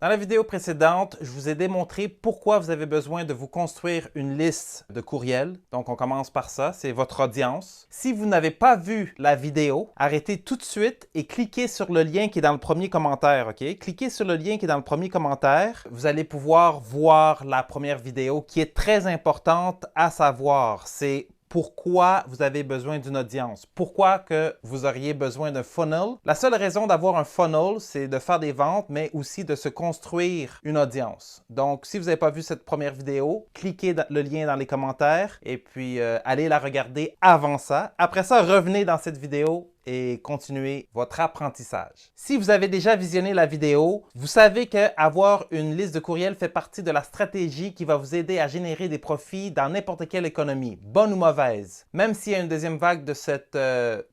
Dans la vidéo précédente, je vous ai démontré pourquoi vous avez besoin de vous construire une liste de courriels. Donc, on commence par ça, c'est votre audience. Si vous n'avez pas vu la vidéo, arrêtez tout de suite et cliquez sur le lien qui est dans le premier commentaire, OK? Cliquez sur le lien qui est dans le premier commentaire. Vous allez pouvoir voir la première vidéo qui est très importante à savoir. C'est pourquoi vous avez besoin d'une audience. Pourquoi que vous auriez besoin d'un funnel? La seule raison d'avoir un funnel, c'est de faire des ventes, mais aussi de se construire une audience. Donc, si vous n'avez pas vu cette première vidéo, cliquez le lien dans les commentaires et puis allez la regarder avant ça. Après ça, revenez dans cette vidéo et continuez votre apprentissage. Si vous avez déjà visionné la vidéo, vous savez qu'avoir une liste de courriels fait partie de la stratégie qui va vous aider à générer des profits dans n'importe quelle économie, bonne ou mauvaise, même s'il y a une deuxième vague de cette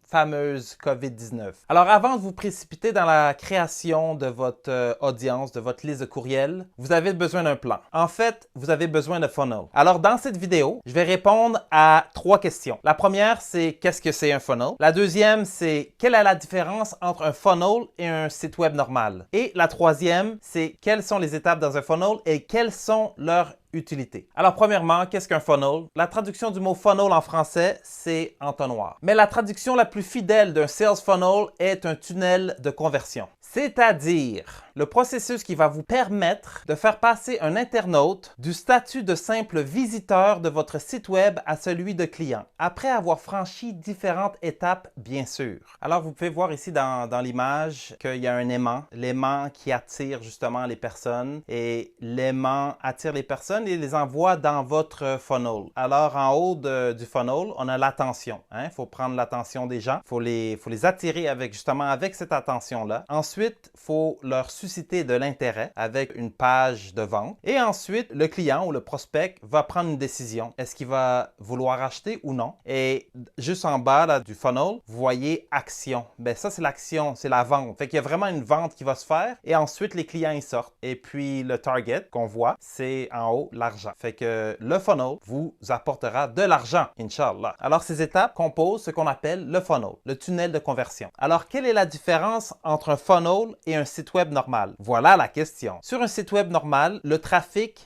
fameuse COVID-19. Alors, avant de vous précipiter dans la création de votre audience, de votre liste de courriels, vous avez besoin d'un plan. En fait, vous avez besoin de funnel. Alors, dans cette vidéo, je vais répondre à 3 questions. La première, c'est qu'est-ce que c'est un funnel? La deuxième, c'est quelle est la différence entre un funnel et un site web normal? Et la troisième, c'est quelles sont les étapes dans un funnel et quelles sont leurs utilité. Alors, premièrement, qu'est-ce qu'un funnel? La traduction du mot funnel en français, c'est entonnoir. Mais la traduction la plus fidèle d'un sales funnel est un tunnel de conversion. C'est-à-dire le processus qui va vous permettre de faire passer un internaute du statut de simple visiteur de votre site web à celui de client, après avoir franchi différentes étapes, bien sûr. Alors, vous pouvez voir ici dans l'image qu'il y a un aimant, l'aimant qui attire justement les personnes, et l'aimant attire les personnes et les envoie dans votre funnel. Alors, en haut du funnel, on a l'attention. Il faut prendre l'attention des gens, il faut les attirer avec cette attention-là. Ensuite, il faut leur susciter de l'intérêt avec une page de vente. Et ensuite, le client ou le prospect va prendre une décision. Est-ce qu'il va vouloir acheter ou non? Et juste en bas là, du funnel, vous voyez action. Bien, ça, c'est l'action, c'est la vente. Fait qu'il y a vraiment une vente qui va se faire et ensuite, les clients y sortent. Et puis, le target qu'on voit, c'est en haut l'argent. Fait que le funnel vous apportera de l'argent, Inch'Allah. Alors, ces étapes composent ce qu'on appelle le funnel, le tunnel de conversion. Alors, quelle est la différence entre un funnel et un site web normal? Voilà la question. Sur un site web normal, le trafic,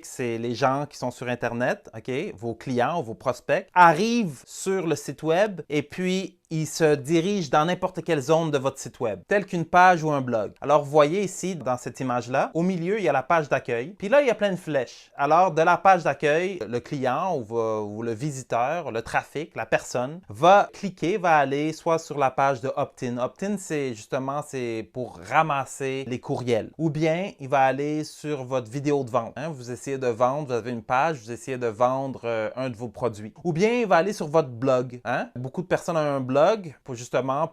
c'est les gens qui sont sur Internet, OK? Vos clients ou vos prospects arrivent sur le site web et puis ils se dirigent dans n'importe quelle zone de votre site web, telle qu'une page ou un blog. Alors, vous voyez ici, dans cette image-là, au milieu, il y a la page d'accueil. Puis là, il y a plein de flèches. Alors, de la page d'accueil, le client ou le visiteur, le trafic, la personne, va cliquer, va aller soit sur la page de opt-in. Opt-in, c'est pour ramasser les courriels. Ou bien, il va aller sur votre vidéo de vente. Vous essayez de vendre, vous avez une page, vous essayez de vendre un de vos produits. Ou bien, il va aller sur votre blog. Beaucoup de personnes ont un blog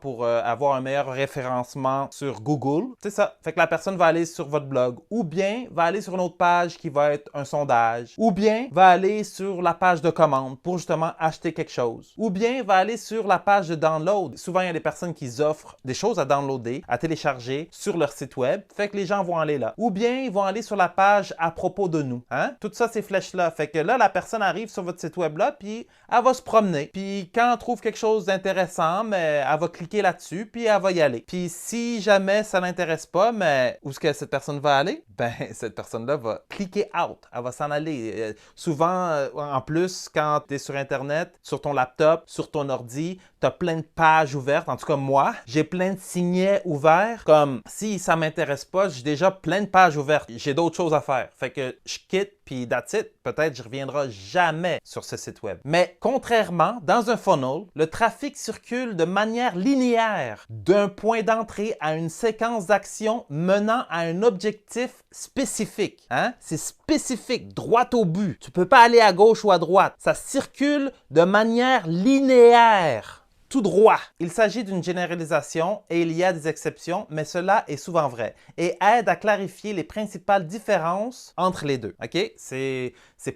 pour avoir un meilleur référencement sur Google. C'est ça. Fait que la personne va aller sur votre blog ou bien va aller sur une autre page qui va être un sondage ou bien va aller sur la page de commande pour justement acheter quelque chose ou bien va aller sur la page de download. Souvent, il y a des personnes qui offrent des choses à downloader, à télécharger sur leur site web. Fait que les gens vont aller là. Ou bien, ils vont aller sur la page à propos de nous. Tout ça, ces flèches-là. Fait que là, la personne arrive sur votre site web là puis elle va se promener. Puis quand elle trouve quelque chose d'intéressant, mais elle va cliquer là-dessus, puis elle va y aller. Puis si jamais ça l'intéresse pas, mais où est-ce que cette personne va aller? Ben, cette personne-là va cliquer out. Elle va s'en aller. Souvent, en plus, quand tu es sur Internet, sur ton laptop, sur ton ordi, tu as plein de pages ouvertes. En tout cas, moi, j'ai plein de signets ouverts. Comme si ça m'intéresse pas, j'ai déjà plein de pages ouvertes. J'ai d'autres choses à faire. Fait que je quitte, puis that's it. Peut-être je ne reviendrai jamais sur ce site web. Mais contrairement, dans un funnel, le trafic circule de manière linéaire d'un point d'entrée à une séquence d'actions menant à un objectif spécifique. C'est spécifique, droit au but. Tu ne peux pas aller à gauche ou à droite. Ça circule de manière linéaire. Tout droit. Il s'agit d'une généralisation et il y a des exceptions, mais cela est souvent vrai et aide à clarifier les principales différences entre les deux. OK? C'est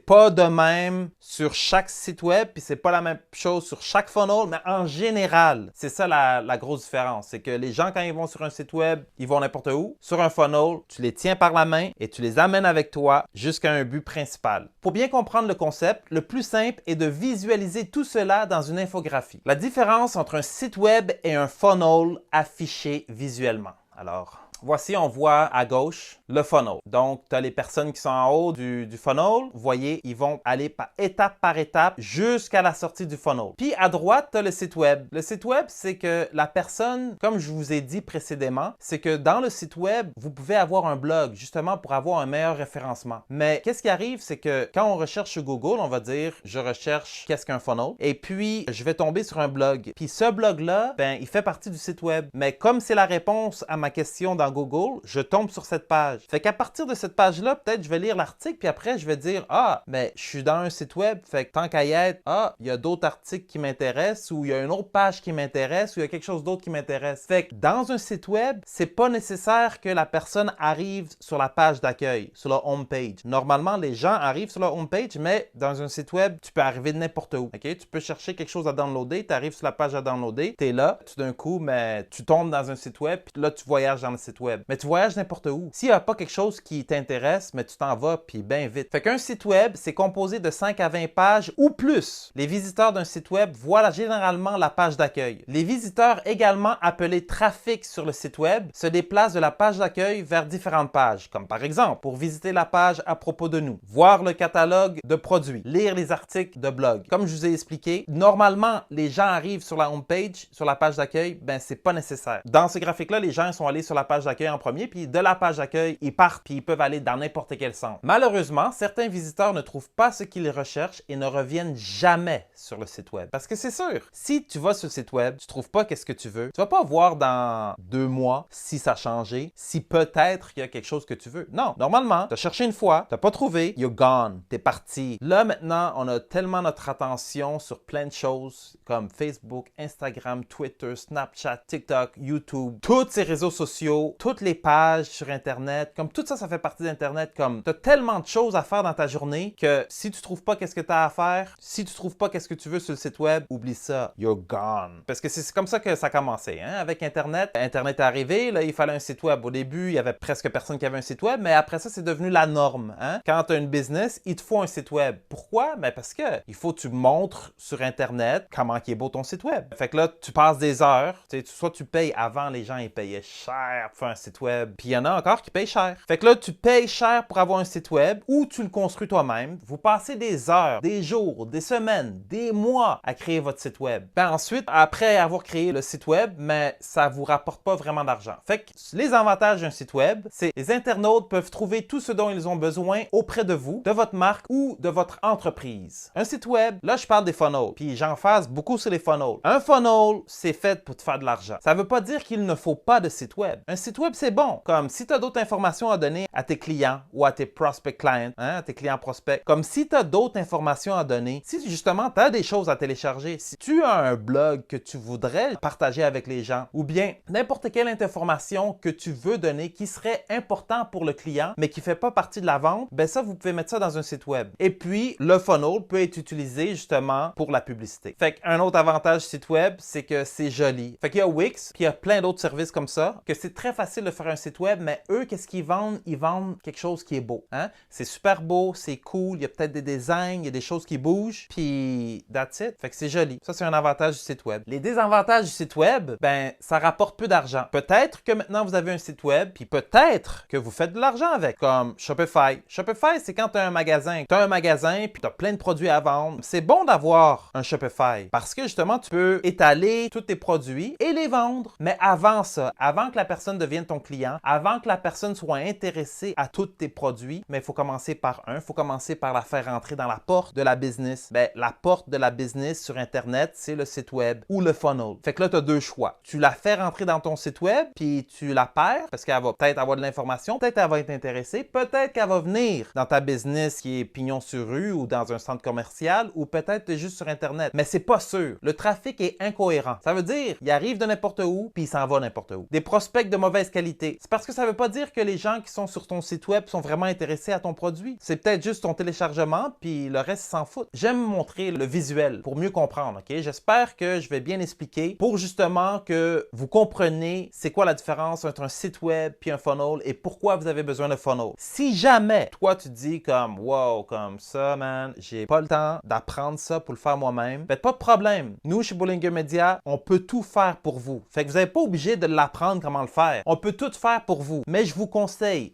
pas de même sur chaque site web, puis c'est pas la même chose sur chaque funnel, mais en général, c'est ça la grosse différence. C'est que les gens, quand ils vont sur un site web, ils vont n'importe où. Sur un funnel, tu les tiens par la main et tu les amènes avec toi jusqu'à un but principal. Pour bien comprendre le concept, le plus simple est de visualiser tout cela dans une infographie. La différence entre un site web et un funnel affiché visuellement. Alors, voici, on voit à gauche le funnel. Donc, tu as les personnes qui sont en haut du funnel. Vous voyez, ils vont aller par étape jusqu'à la sortie du funnel. Puis à droite, tu as le site web. Le site web, c'est que la personne, comme je vous ai dit précédemment, c'est que dans le site web, vous pouvez avoir un blog justement pour avoir un meilleur référencement. Mais qu'est-ce qui arrive, c'est que quand on recherche sur Google, on va dire « je recherche qu'est-ce qu'un funnel » et puis je vais tomber sur un blog. Puis ce blog-là, ben, il fait partie du site web. Mais comme c'est la réponse à ma question dans Google, je tombe sur cette page. Fait qu'à partir de cette page-là, peut-être je vais lire l'article, puis après je vais dire « ah, mais je suis dans un site web, fait que tant qu'à y être, ah, il y a d'autres articles qui m'intéressent, ou il y a une autre page qui m'intéresse, ou il y a quelque chose d'autre qui m'intéresse. » Fait que dans un site web, c'est pas nécessaire que la personne arrive sur la page d'accueil, sur la home page. Normalement, les gens arrivent sur la home page, mais dans un site web, tu peux arriver de n'importe où. Ok? Tu peux chercher quelque chose à downloader, tu arrives sur la page à downloader, tu es là, tout d'un coup, mais tu tombes dans un site web, puis là, tu voyages dans le site web. Mais tu voyages n'importe où. S'il n'y a pas quelque chose qui t'intéresse, mais tu t'en vas, puis bien vite. Fait qu'un site web, c'est composé de 5 à 20 pages ou plus. Les visiteurs d'un site web voient généralement la page d'accueil. Les visiteurs, également appelés trafic sur le site web, se déplacent de la page d'accueil vers différentes pages, comme par exemple, pour visiter la page à propos de nous, voir le catalogue de produits, lire les articles de blog. Comme je vous ai expliqué, normalement, les gens arrivent sur la home page, sur la page d'accueil, ben c'est pas nécessaire. Dans ce graphique-là, les gens sont allés sur la page d'accueil en premier, puis de la page d'accueil, ils partent, puis ils peuvent aller dans n'importe quel sens. Malheureusement, certains visiteurs ne trouvent pas ce qu'ils recherchent et ne reviennent jamais sur le site web. Parce que c'est sûr, si tu vas sur le site web, tu trouves pas qu'est-ce que tu veux, tu vas pas voir dans 2 mois si ça a changé, si peut-être il y a quelque chose que tu veux. Non, normalement, tu as cherché une fois, tu n'as pas trouvé, you're gone, t'es parti. Là, maintenant, on a tellement notre attention sur plein de choses comme Facebook, Instagram, Twitter, Snapchat, TikTok, YouTube, tous ces réseaux sociaux, toutes les pages sur Internet, comme tout ça, ça fait partie d'Internet, comme tu as tellement de choses à faire dans ta journée que si tu trouves pas qu'est-ce que tu as à faire, si tu trouves pas qu'est-ce que tu veux sur le site web, oublie ça, you're gone. Parce que c'est comme ça que ça a commencé, hein? Avec Internet. Internet est arrivé, là, il fallait un site web. Au début, il y avait presque personne qui avait un site web, mais après ça, c'est devenu la norme, hein? Quand tu as une business, il te faut un site web. Pourquoi? Ben parce que il faut que tu montres sur Internet comment il est beau ton site web. Fait que là, tu passes des heures, soit tu payes avant, les gens, ils payaient cher pour faire un site web, puis il y en a encore qui payent cher. Fait que là, tu payes cher pour avoir un site web ou tu le construis toi-même. Vous passez des heures, des jours, des semaines, des mois à créer votre site web. Ben ensuite, après avoir créé le site web, mais ça vous rapporte pas vraiment d'argent. Fait que les avantages d'un site web, c'est les internautes peuvent trouver tout ce dont ils ont besoin auprès de vous, de votre marque ou de votre entreprise. Un site web, là je parle des funnels, puis j'en fasse beaucoup sur les funnels. Un funnel, c'est fait pour te faire de l'argent. Ça veut pas dire qu'il ne faut pas de site web. Un site web, c'est bon. Comme si tu as d'autres informations à donner à tes clients ou à tes prospect clients, hein, à tes clients prospects. Comme si tu as d'autres informations à donner, si justement tu as des choses à télécharger, si tu as un blog que tu voudrais partager avec les gens, ou bien n'importe quelle information que tu veux donner qui serait important pour le client, mais qui ne fait pas partie de la vente, ben ça, vous pouvez mettre ça dans un site web. Et puis, le funnel peut être utilisé justement pour la publicité. Fait qu'un autre avantage du site web, c'est que c'est joli. Fait qu'il y a Wix, puis il y a plein d'autres services comme ça, que c'est très facile de faire un site web, mais eux, qu'est-ce qu'ils vendent? Ils vendent quelque chose qui est beau. Hein? C'est super beau, c'est cool, il y a peut-être des designs, il y a des choses qui bougent, puis that's it. Fait que c'est joli. Ça, c'est un avantage du site web. Les désavantages du site web, ben, ça rapporte peu d'argent. Peut-être que maintenant, vous avez un site web, puis peut-être que vous faites de l'argent avec, comme Shopify. Shopify, c'est quand tu as un magasin. Tu as un magasin, puis tu as plein de produits à vendre. C'est bon d'avoir un Shopify, parce que justement, tu peux étaler tous tes produits et les vendre. Mais avant ça, avant que la personne devienne ton client, avant que la personne soit intéressée à tous tes produits, mais il faut commencer par il faut commencer par la faire rentrer dans la porte de la business. Ben, la porte de la business sur Internet, c'est le site web ou le funnel. Fait que là, tu as deux choix. Tu la fais rentrer dans ton site web, puis tu la perds, parce qu'elle va peut-être avoir de l'information, peut-être qu'elle va être intéressée, peut-être qu'elle va venir dans ta business qui est pignon sur rue ou dans un centre commercial, ou peut-être tu es juste sur Internet. Mais c'est pas sûr. Le trafic est incohérent. Ça veut dire, il arrive de n'importe où, puis il s'en va n'importe où. Des prospects de mauvaise qualité. C'est parce que ça veut pas dire que les gens qui sont sur ton site web sont vraiment intéressés à ton produit. C'est peut-être juste ton téléchargement, puis le reste, ils s'en foutent. J'aime montrer le visuel pour mieux comprendre, ok? J'espère que je vais bien expliquer pour justement que vous compreniez c'est quoi la différence entre un site web puis un funnel et pourquoi vous avez besoin de funnel. Si jamais, toi, tu dis comme, wow, comme ça, man, j'ai pas le temps d'apprendre ça pour le faire moi-même, ben pas de problème. Nous, chez Bollinger Media, on peut tout faire pour vous. Fait que vous n'êtes pas obligé de l'apprendre comment le faire. On peut tout faire pour vous. Mais je vous conseille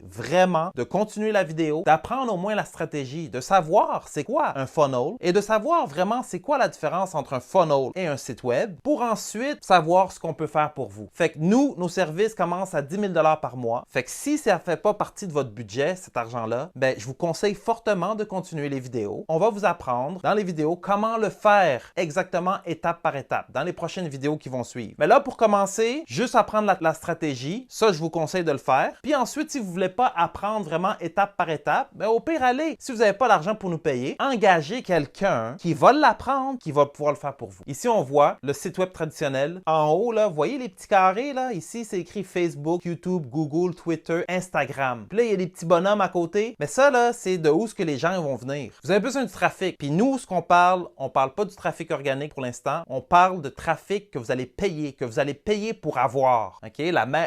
vraiment de continuer la vidéo, d'apprendre au moins la stratégie, de savoir c'est quoi un funnel et de savoir vraiment c'est quoi la différence entre un funnel et un site web pour ensuite savoir ce qu'on peut faire pour vous. Fait que nous, nos services commencent à 10 000 $ par mois. Fait que si ça ne fait pas partie de votre budget, cet argent-là, ben, je vous conseille fortement de continuer les vidéos. On va vous apprendre dans les vidéos comment le faire exactement étape par étape dans les prochaines vidéos qui vont suivre. Mais là, pour commencer, juste apprendre la stratégie, ça, je vous conseille de le faire. Puis ensuite, si vous ne voulez pas apprendre vraiment étape par étape, ben, au pire, allez, si vous n'avez pas l'argent pour nous payer, engagez quelqu'un qui va l'apprendre, qui va pouvoir le faire pour vous. Ici, on voit le site web traditionnel. En haut, là, vous voyez les petits carrés, là? Ici, c'est écrit Facebook, YouTube, Google, Twitter, Instagram. Puis là, il y a des petits bonhommes à côté. Mais ça, là, c'est de où est-ce que les gens vont venir. Vous avez besoin du trafic. Puis nous, ce qu'on parle, on ne parle pas du trafic organique pour l'instant. On parle de trafic que vous allez payer pour avoir. OK?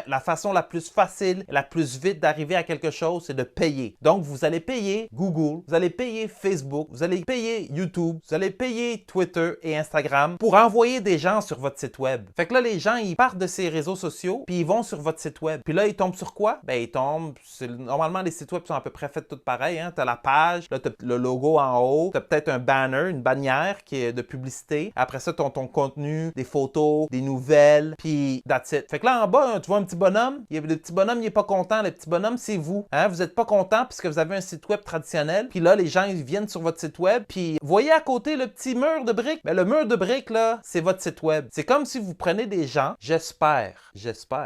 La façon la plus facile et la plus vite d'arriver à quelque chose, c'est de payer. Donc, vous allez payer Google, vous allez payer Facebook, vous allez payer YouTube, vous allez payer Twitter et Instagram pour envoyer des gens sur votre site web. Fait que là, les gens, ils partent de ces réseaux sociaux, puis ils vont sur votre site web. Puis là, ils tombent sur quoi? Ben, ils tombent... Normalement, les sites web sont à peu près faits tous pareils. Hein? Tu as la page, là, tu as le logo en haut, tu as peut-être un banner, une bannière qui est de publicité. Après ça, tu as ton contenu, des photos, des nouvelles, puis that's it. Fait que là, en bas, tu vois un petit bonhomme. Le petit bonhomme, il n'est pas content. Le petit bonhomme, c'est vous. Hein? Vous n'êtes pas content puisque vous avez un site web traditionnel. Puis là, les gens, ils viennent sur votre site web. Puis voyez à côté le petit mur de briques. Ben, le mur de briques, là, c'est votre site web. C'est comme si vous prenez des gens. J'espère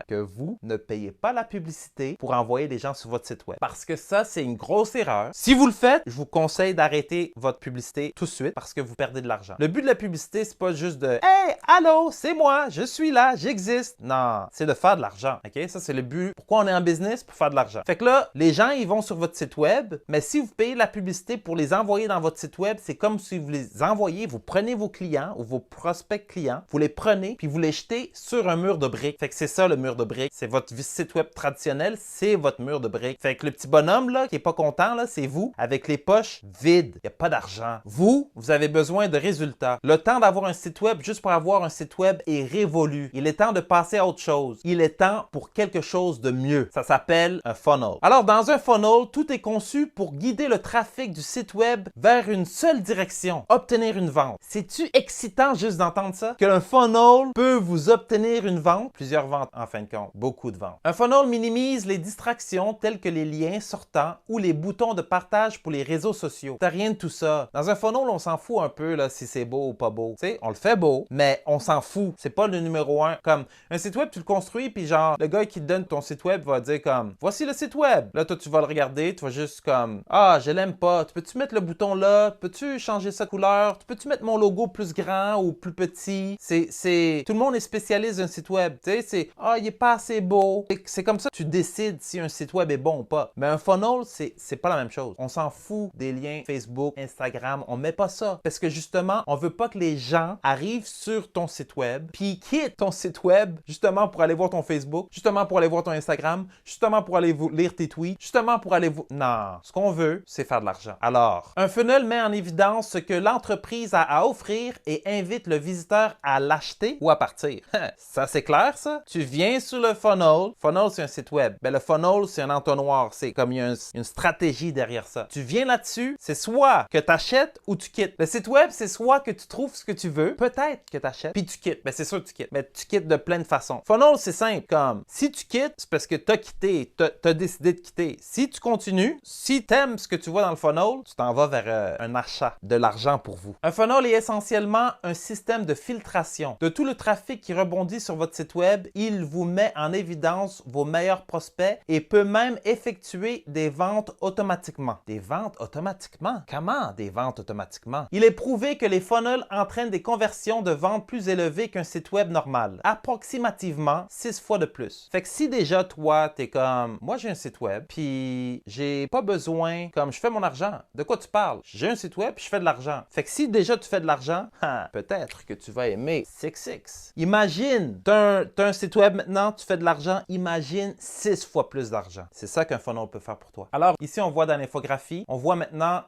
que vous ne payez pas la publicité pour envoyer des gens sur votre site web. Parce que ça, c'est une grosse erreur. Si vous le faites, je vous conseille d'arrêter votre publicité tout de suite parce que vous perdez de l'argent. Le but de la publicité, c'est pas juste de Hey, allô, c'est moi, je suis là, j'existe. Non, c'est de faire de l'argent. OK? Ça, c'est le but. Pourquoi on est en business? Pour faire de l'argent. Fait que là, les gens, ils vont sur votre site web, mais si vous payez la publicité pour les envoyer dans votre site web, c'est comme si vous les envoyez, vous prenez vos clients ou vos prospects clients, vous les prenez, puis vous les jetez sur un mur de briques. Fait que c'est ça le mur de briques. C'est votre site web traditionnel, c'est votre mur de briques. Fait que le petit bonhomme, là, qui est pas content, là, c'est vous, avec les poches vides. Il n'y a pas d'argent. Vous avez besoin de résultats. Le temps d'avoir un site web juste pour avoir un site web est révolu. Il est temps de passer à autre chose. Il est temps pour quelque chose de mieux. Ça s'appelle un funnel. Alors, dans un funnel, tout est conçu pour guider le trafic du site web vers une seule direction, obtenir une vente. C'est-tu excitant juste d'entendre ça? Que un funnel peut vous obtenir une vente? Plusieurs ventes, en fin de compte. Beaucoup de ventes. Un funnel minimise les distractions telles que les liens sortants ou les boutons de partage pour les réseaux sociaux. T'as rien de tout ça. Dans un funnel, on s'en fout un peu là, si c'est beau ou pas beau. Tu sais, on le fait beau, mais on s'en fout. C'est pas le numéro un. Comme un site web, tu le construis, puis genre, le gars qui te donne ton site web va dire comme, voici le site web. Là, toi, tu vas le regarder, tu vas juste comme, ah, je l'aime pas. Peux-tu mettre le bouton là? Peux-tu changer sa couleur? Peux-tu mettre mon logo plus grand ou plus petit? Tout le monde est spécialiste d'un site web. Tu sais, c'est, ah, il est pas assez beau. C'est comme ça que tu décides si un site web est bon ou pas. Mais un funnel, c'est pas la même chose. On s'en fout des liens Facebook, Instagram. On met pas ça. Parce que justement, on veut pas que les gens arrivent sur ton site web puis quittent ton site web justement pour aller voir ton Facebook, justement pour aller voir ton Instagram, justement pour aller lire tes tweets, justement pour aller... Non. Ce qu'on veut, c'est faire de l'argent. Alors, un funnel met en évidence ce que l'entreprise a à offrir et invite le visiteur à l'acheter ou à partir. Ça, c'est clair, ça? Tu viens sur le funnel. Funnel, c'est un site web. Ben, le funnel, c'est un entonnoir. C'est comme il y a une stratégie derrière ça. Tu viens là-dessus, c'est soit que tu achètes ou tu quittes. Le site web, c'est soit que tu trouves ce que tu veux, peut-être que tu achètes, puis tu quittes. Ben, c'est sûr que tu quittes. Mais tu quittes de plein de façons. Funnel, c'est simple. Comme, si tu quittes, c'est parce que tu as quitté, tu as décidé de quitter. Si tu continues, si tu aimes ce que tu vois dans le funnel, tu t'en vas vers un achat, de l'argent pour vous. Un funnel est essentiellement un système de filtration. De tout le trafic qui rebondit sur votre site web, il vous met en évidence vos meilleurs prospects et peut même effectuer des ventes automatiquement. Des ventes automatiquement? Comment des ventes automatiquement? Il est prouvé que les funnels entraînent des conversions de ventes plus élevées qu'un site web normal. Approximativement 6 fois de plus. Fait que si déjà toi, t'es comme, moi j'ai un site web, puis j'ai pas besoin, comme je fais mon argent. De quoi tu parles? J'ai un site web, puis je fais de l'argent. Fait que si déjà tu fais de l'argent, peut-être que tu vas aimer 6x. Imagine, t'as un site web maintenant, tu fais de l'argent, imagine 6 fois plus d'argent. C'est ça qu'un funnel peut faire pour toi. Alors, ici, on voit dans l'infographie, on voit maintenant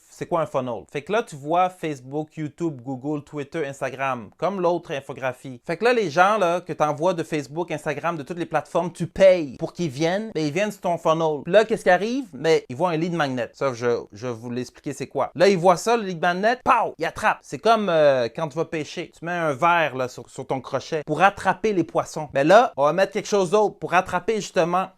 c'est quoi un funnel? Fait que là, tu vois Facebook, YouTube, Google, Twitter, Instagram, comme l'autre infographie. Fait que là, les gens là, que tu envoies de Facebook, Facebook, Instagram, de toutes les plateformes, tu payes pour qu'ils viennent, ben, ils viennent sur ton funnel. Puis là, qu'est-ce qui arrive? Ben, ils voient un lead magnet. Ça, je vais vous l'expliquer c'est quoi. Là, ils voient ça, le lead magnet, pow! Ils attrapent. C'est comme quand tu vas pêcher. Tu mets un verre là, sur ton crochet pour attraper les poissons. Ben là, on va mettre quelque chose d'autre pour attraper justement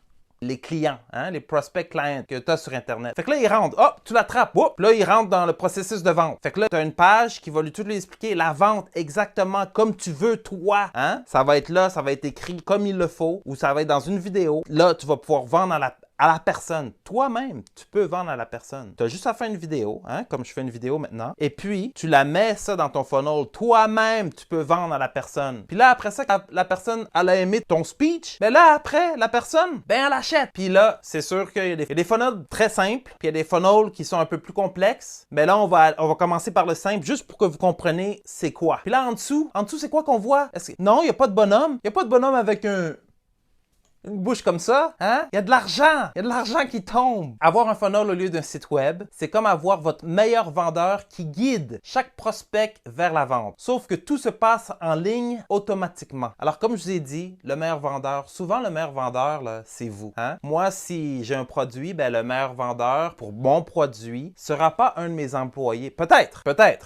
les clients, hein, les prospects clients que tu as sur Internet. Fait que là, ils rentrent. Oh, tu l'attrapes. Oh, là, ils rentrent dans le processus de vente. Fait que là, tu as une page qui va lui tout lui expliquer la vente exactement comme tu veux, toi. Hein? Ça va être là, ça va être écrit comme il le faut ou ça va être dans une vidéo. Là, tu vas pouvoir vendre à la personne. Toi-même, tu peux vendre à la personne. Tu as juste à faire une vidéo, hein, comme je fais une vidéo maintenant. Et puis, tu la mets ça dans ton funnel. Toi-même, tu peux vendre à la personne. Puis là, après ça, quand la personne, elle a aimé ton speech, ben là, après, la personne, ben elle achète. Puis là, c'est sûr qu'il y a des funnels très simples, puis il y a des funnels qui sont un peu plus complexes. Ben là, on va commencer par le simple, juste pour que vous compreniez c'est quoi. Puis là, en dessous, c'est quoi qu'on voit? Non, il n'y a pas de bonhomme. Il n'y a pas de bonhomme avec une bouche comme ça, hein? Il y a de l'argent! Il y a de l'argent qui tombe! Avoir un funnel au lieu d'un site web, c'est comme avoir votre meilleur vendeur qui guide chaque prospect vers la vente. Sauf que tout se passe en ligne automatiquement. Alors, comme je vous ai dit, le meilleur vendeur, souvent le meilleur vendeur, là, c'est vous. Hein? Moi, si j'ai un produit, ben, le meilleur vendeur pour mon produit sera pas un de mes employés. Peut-être.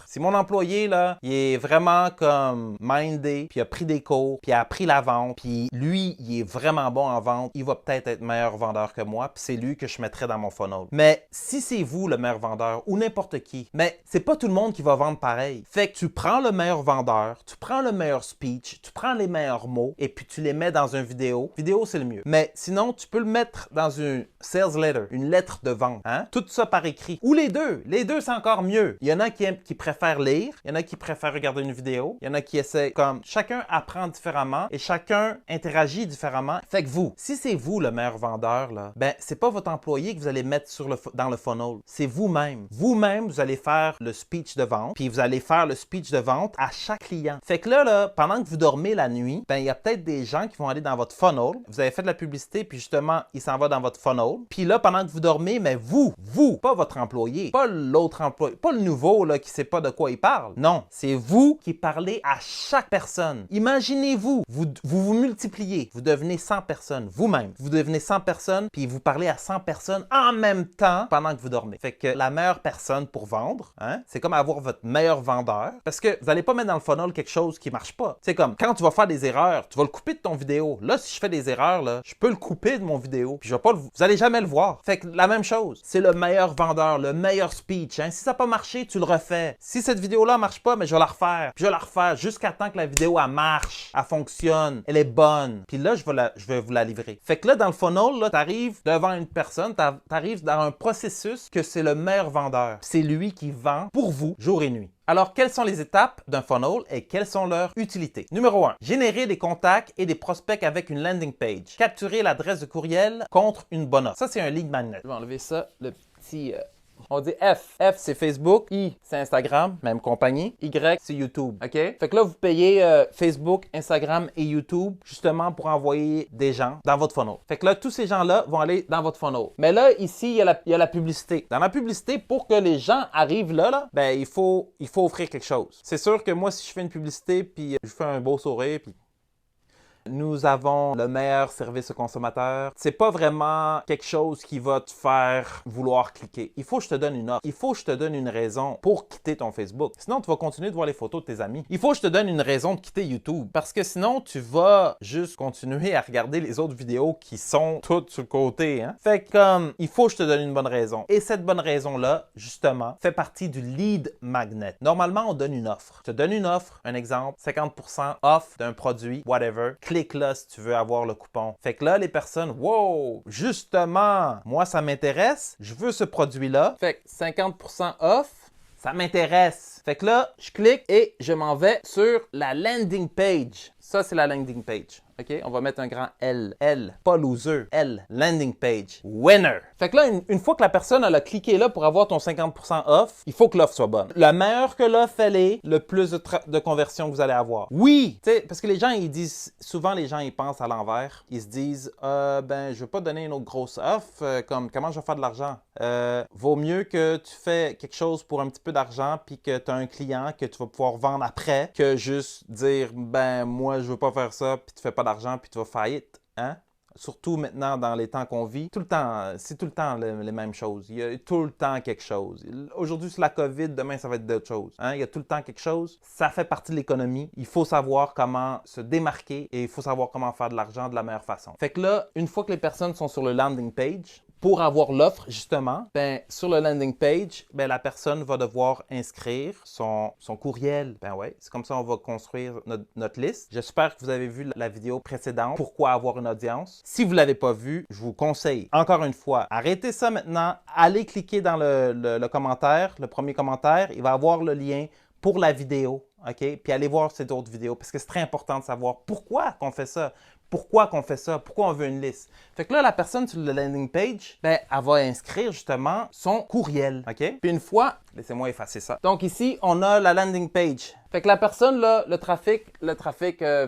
Si mon employé, là, il est vraiment comme mindé, puis il a pris des cours, puis il a appris la vente, puis lui, il est vraiment bon en vente, il va peut-être être meilleur vendeur que moi, puis c'est lui que je mettrais dans mon funnel. Mais si c'est vous le meilleur vendeur ou n'importe qui, mais c'est pas tout le monde qui va vendre pareil. Fait que tu prends le meilleur vendeur, tu prends le meilleur speech, tu prends les meilleurs mots et puis tu les mets dans une vidéo. Vidéo, c'est le mieux. Mais sinon, tu peux le mettre dans une sales letter, une lettre de vente. Hein? Tout ça par écrit. Ou les deux. Les deux, c'est encore mieux. Il y en a qui préfèrent lire, il y en a qui préfèrent regarder une vidéo, il y en a qui essaient comme chacun apprend différemment et chacun interagit différemment. Fait que vous, si c'est vous le meilleur vendeur, là, ben c'est pas votre employé que vous allez mettre dans le funnel, c'est vous-même. Vous-même, vous allez faire le speech de vente, puis vous allez faire le speech de vente à chaque client. Fait que là, pendant que vous dormez la nuit, ben il y a peut-être des gens qui vont aller dans votre funnel. Vous avez fait de la publicité, puis justement, il s'en va dans votre funnel. Puis là, pendant que vous dormez, mais vous, pas votre employé, pas l'autre employé, pas le nouveau là qui sait pas de quoi il parle. Non, c'est vous qui parlez à chaque personne. Imaginez-vous, vous multipliez, vous devenez 100 personnes, vous-même. Vous devenez 100 personnes, puis vous parlez à 100 personnes en même temps pendant que vous dormez. Fait que la meilleure personne pour vendre, hein, c'est comme avoir votre meilleur vendeur, parce que vous n'allez pas mettre dans le funnel quelque chose qui marche pas. C'est comme quand tu vas faire des erreurs, tu vas le couper de ton vidéo. Là, si je fais des erreurs, là, je peux le couper de mon vidéo, puis je vais pas vous allez jamais le voir. Fait que la même chose, c'est le meilleur vendeur, le meilleur speech. Hein. Si ça n'a pas marché, tu le refais. Si cette vidéo-là marche pas, mais je vais la refaire. Puis je vais la refaire jusqu'à temps que la vidéo, elle marche, elle fonctionne, elle est bonne. Puis là, je vais vous la livrer. Fait que là, dans le funnel, là, tu arrives devant une personne, tu arrives dans un processus que c'est le meilleur vendeur. C'est lui qui vend pour vous, jour et nuit. Alors, quelles sont les étapes d'un funnel et quelles sont leurs utilités? Numéro 1. Générer des contacts et des prospects avec une landing page. Capturer l'adresse de courriel contre une bonne offre. Ça, c'est un lead magnet. Je vais enlever ça, le petit... On dit F. F, c'est Facebook. I, c'est Instagram, même compagnie. Y, c'est YouTube. OK? Fait que là, vous payez Facebook, Instagram et YouTube justement pour envoyer des gens dans votre funnel. Fait que là, tous ces gens-là vont aller dans votre funnel. Mais là, ici, il y a la publicité. Dans la publicité, pour que les gens arrivent là, ben, il faut offrir quelque chose. C'est sûr que moi, si je fais une publicité, puis je fais un beau sourire, puis nous avons le meilleur service au consommateur. C'est pas vraiment quelque chose qui va te faire vouloir cliquer. Il faut que je te donne une offre. Il faut que je te donne une raison pour quitter ton Facebook. Sinon, tu vas continuer de voir les photos de tes amis. Il faut que je te donne une raison de quitter YouTube. Parce que sinon, tu vas juste continuer à regarder les autres vidéos qui sont toutes sur le côté. Hein? Fait que il faut que je te donne une bonne raison. Et cette bonne raison-là, justement, fait partie du lead magnet. Normalement, on donne une offre. Je te donne une offre, un exemple, 50% off d'un produit, whatever. Clique là si tu veux avoir le coupon. Fait que là, les personnes, wow, justement, moi, ça m'intéresse, je veux ce produit-là. Fait que 50% off, ça m'intéresse. Fait que là, je clique et je m'en vais sur la landing page. Ça, c'est la landing page. OK? On va mettre un grand L. L. Pas loser. L. Landing page. Winner. Fait que là, une fois que la personne elle a cliqué là pour avoir ton 50% off, il faut que l'offre soit bonne. Le meilleur que l'offre, elle est, le plus de conversion que vous allez avoir. Oui! Tu sais, parce que les gens, ils disent, souvent les gens, ils pensent à l'envers. Ils se disent, ben, je veux pas donner une autre grosse offre, comme comment je vais faire de l'argent? Vaut mieux que tu fais quelque chose pour un petit peu d'argent puis que tu as un client que tu vas pouvoir vendre après que juste dire ben moi je veux pas faire ça puis tu fais pas d'argent puis tu vas faillite. Hein? Surtout maintenant dans les temps qu'on vit, tout le temps, c'est tout le temps les mêmes choses. Il y a tout le temps quelque chose. Aujourd'hui, c'est la COVID, demain, ça va être d'autres choses. Hein? Il y a tout le temps quelque chose. Ça fait partie de l'économie. Il faut savoir comment se démarquer et il faut savoir comment faire de l'argent de la meilleure façon. Fait que là, une fois que les personnes sont sur le landing page, pour avoir l'offre, justement, ben, sur le landing page, ben, la personne va devoir inscrire son courriel. Ben ouais, c'est comme ça qu'on va construire notre liste. J'espère que vous avez vu la vidéo précédente, pourquoi avoir une audience. Si vous ne l'avez pas vue, je vous conseille, encore une fois, arrêtez ça maintenant, allez cliquer dans le commentaire, le premier commentaire, il va avoir le lien pour la vidéo, OK? Puis allez voir cette autre vidéo, parce que c'est très important de savoir pourquoi qu'on fait ça. Pourquoi qu'on fait ça? Pourquoi on veut une liste? Fait que là, la personne sur le landing page, ben, elle va inscrire justement son courriel, OK? Puis une fois, laissez-moi effacer ça. Donc ici, on a la landing page. Fait que la personne, là, le trafic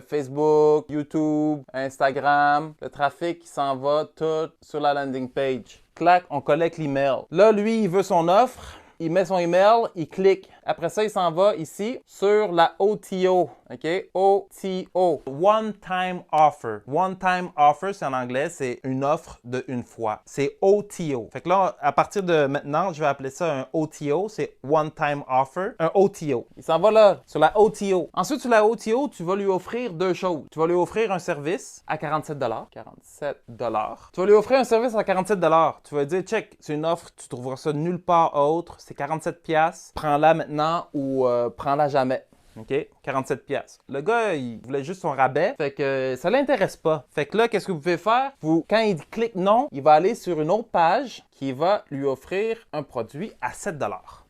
Facebook, YouTube, Instagram, le trafic qui s'en va tout sur la landing page. Clac, on collecte l'email. Là, lui, il veut son offre. Il met son email, il clique. Après ça, il s'en va ici sur la OTO. OK? OTO. One time offer. One time offer, c'est en anglais, c'est une offre de une fois. C'est OTO. Fait que là, à partir de maintenant, je vais appeler ça un OTO. C'est one time offer. Un OTO. Il s'en va là, sur la OTO. Ensuite, sur la OTO, tu vas lui offrir deux choses. Tu vas lui offrir un service à 47 $. 47 $. Tu vas lui offrir un service à 47 $. Tu vas dire, check, c'est une offre, tu trouveras ça nulle part autre. C'est 47 $. Prends-la maintenant ou prends-la jamais. OK? 47 $. Le gars, il voulait juste son rabais. Fait que ça l'intéresse pas. Fait que là, qu'est-ce que vous pouvez faire? Quand il clique non, il va aller sur une autre page qui va lui offrir un produit à 7 $.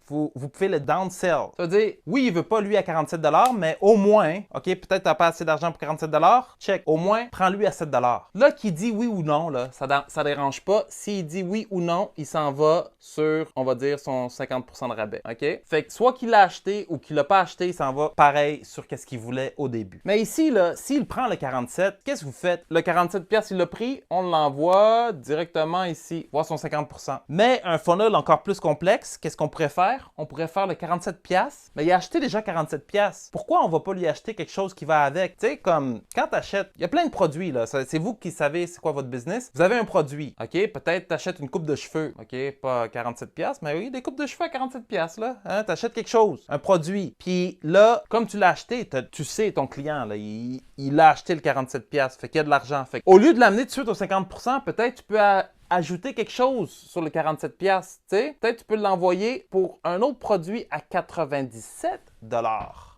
Vous pouvez le downsell. Ça veut dire, oui, il veut pas lui à 47 $, mais au moins, OK, peut-être tu n'as pas assez d'argent pour 47 $, check, au moins, prends-lui à 7 $. Là, qui dit oui ou non, là, ça dérange pas. S'il dit oui ou non, il s'en va sur, on va dire, son 50% de rabais, OK? Fait que soit qu'il l'a acheté ou qu'il l'a pas acheté, il s'en va pareil sur qu'est-ce qu'il voulait au début. Mais ici, là, s'il prend le 47, qu'est-ce que vous faites? Le 47 $, il l'a pris, on l'envoie directement ici, voir son 50%. Mais un funnel encore plus complexe, qu'est-ce qu'on pourrait faire? On pourrait faire le 47 $, mais il a acheté déjà 47 $. Pourquoi on ne va pas lui acheter quelque chose qui va avec? Tu sais, comme quand tu achètes, il y a plein de produits, là. C'est vous qui savez c'est quoi votre business. Vous avez un produit, OK? Peut-être tu achètes une coupe de cheveux, OK? Pas 47 $, mais oui, des coupes de cheveux à 47 $, là. Hein? Tu achètes quelque chose, un produit. Puis là, comme tu l'as acheté, tu sais ton client, là, il a acheté le 47 $, fait qu'il y a de l'argent. Fait au lieu de l'amener tout de suite au 50%, peut-être tu peux ajouter quelque chose sur le 47 $, tu sais. Peut-être tu peux l'envoyer pour un autre produit à 97 $.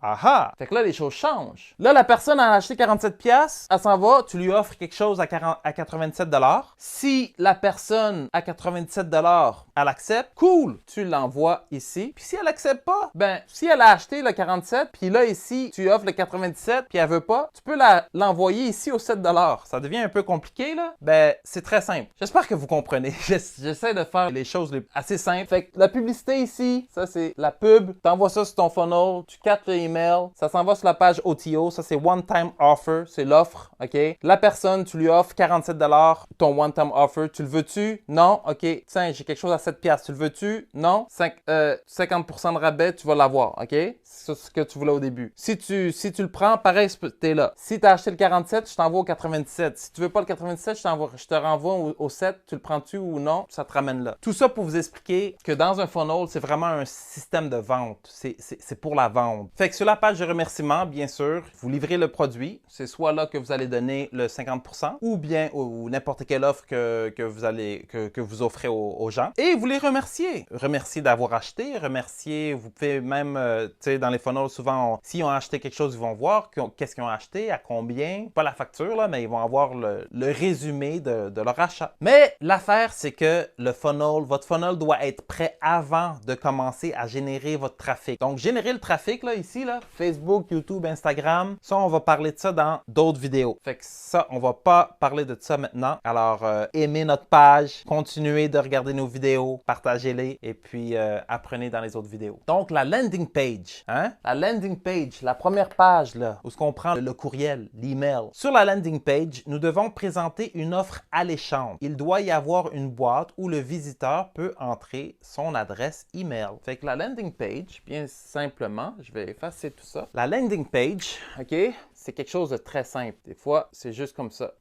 Aha! Fait que là, les choses changent. Là, la personne a acheté 47 $, elle s'en va, tu lui offres quelque chose à 87 $. Si la personne à 97 $, elle accepte, cool, tu l'envoies ici. Puis si elle accepte pas, ben, si elle a acheté le 47, puis là, ici, tu offres le 97, puis elle veut pas, tu peux l'envoyer ici au 7 $. Ça devient un peu compliqué, là? Ben, c'est très simple. J'espère que vous comprenez. J'essaie de faire les choses assez simples. Fait que la publicité ici, ça, c'est la pub. T'envoies ça sur ton funnel, tu captes le email, ça s'en va sur la page OTO, ça c'est One Time Offer, c'est l'offre, OK? La personne, tu lui offres 47 $, ton One Time Offer, tu le veux-tu? Non? OK, tiens, j'ai quelque chose à 7 $, tu le veux-tu? Non? 50% de rabais, tu vas l'avoir, OK? C'est ce que tu voulais au début. Si tu le prends, pareil, t'es là. Si tu as acheté le 47, je t'envoie au 97. Si tu veux pas le 97, je te renvoie au 7, tu le prends-tu ou non? Ça te ramène là. Tout ça pour vous expliquer que dans un funnel, c'est vraiment un système de vente. C'est pour la vente. Fait que sur la page de remerciement, bien sûr, vous livrez le produit. C'est soit là que vous allez donner le 50% ou bien ou n'importe quelle offre que vous offrez aux gens. Et vous les remerciez. Remerciez d'avoir acheté. Remerciez, vous pouvez même, tu sais, dans les funnels, souvent, s'ils ont acheté quelque chose, ils vont voir qu'est-ce qu'ils ont acheté, à combien. Pas la facture, là, mais ils vont avoir le résumé de leur achat. Mais l'affaire, c'est que votre funnel doit être prêt avant de commencer à générer votre trafic. Donc, générer le trafic, là, ici, là, Facebook, YouTube, Instagram, ça, on va parler de ça dans d'autres vidéos. Fait que ça, on va pas parler de ça maintenant. Alors, aimez notre page, continuez de regarder nos vidéos, partagez-les et puis apprenez dans les autres vidéos. Donc, la landing page, hein? La landing page, la première page, là, où on prend le courriel, l'email. Sur la landing page, nous devons présenter une offre alléchante. Il doit y avoir une boîte où le visiteur peut entrer son adresse email. Fait que la landing page, bien simplement, je vais effacer tout ça. La landing page, OK, c'est quelque chose de très simple. Des fois, c'est juste comme ça.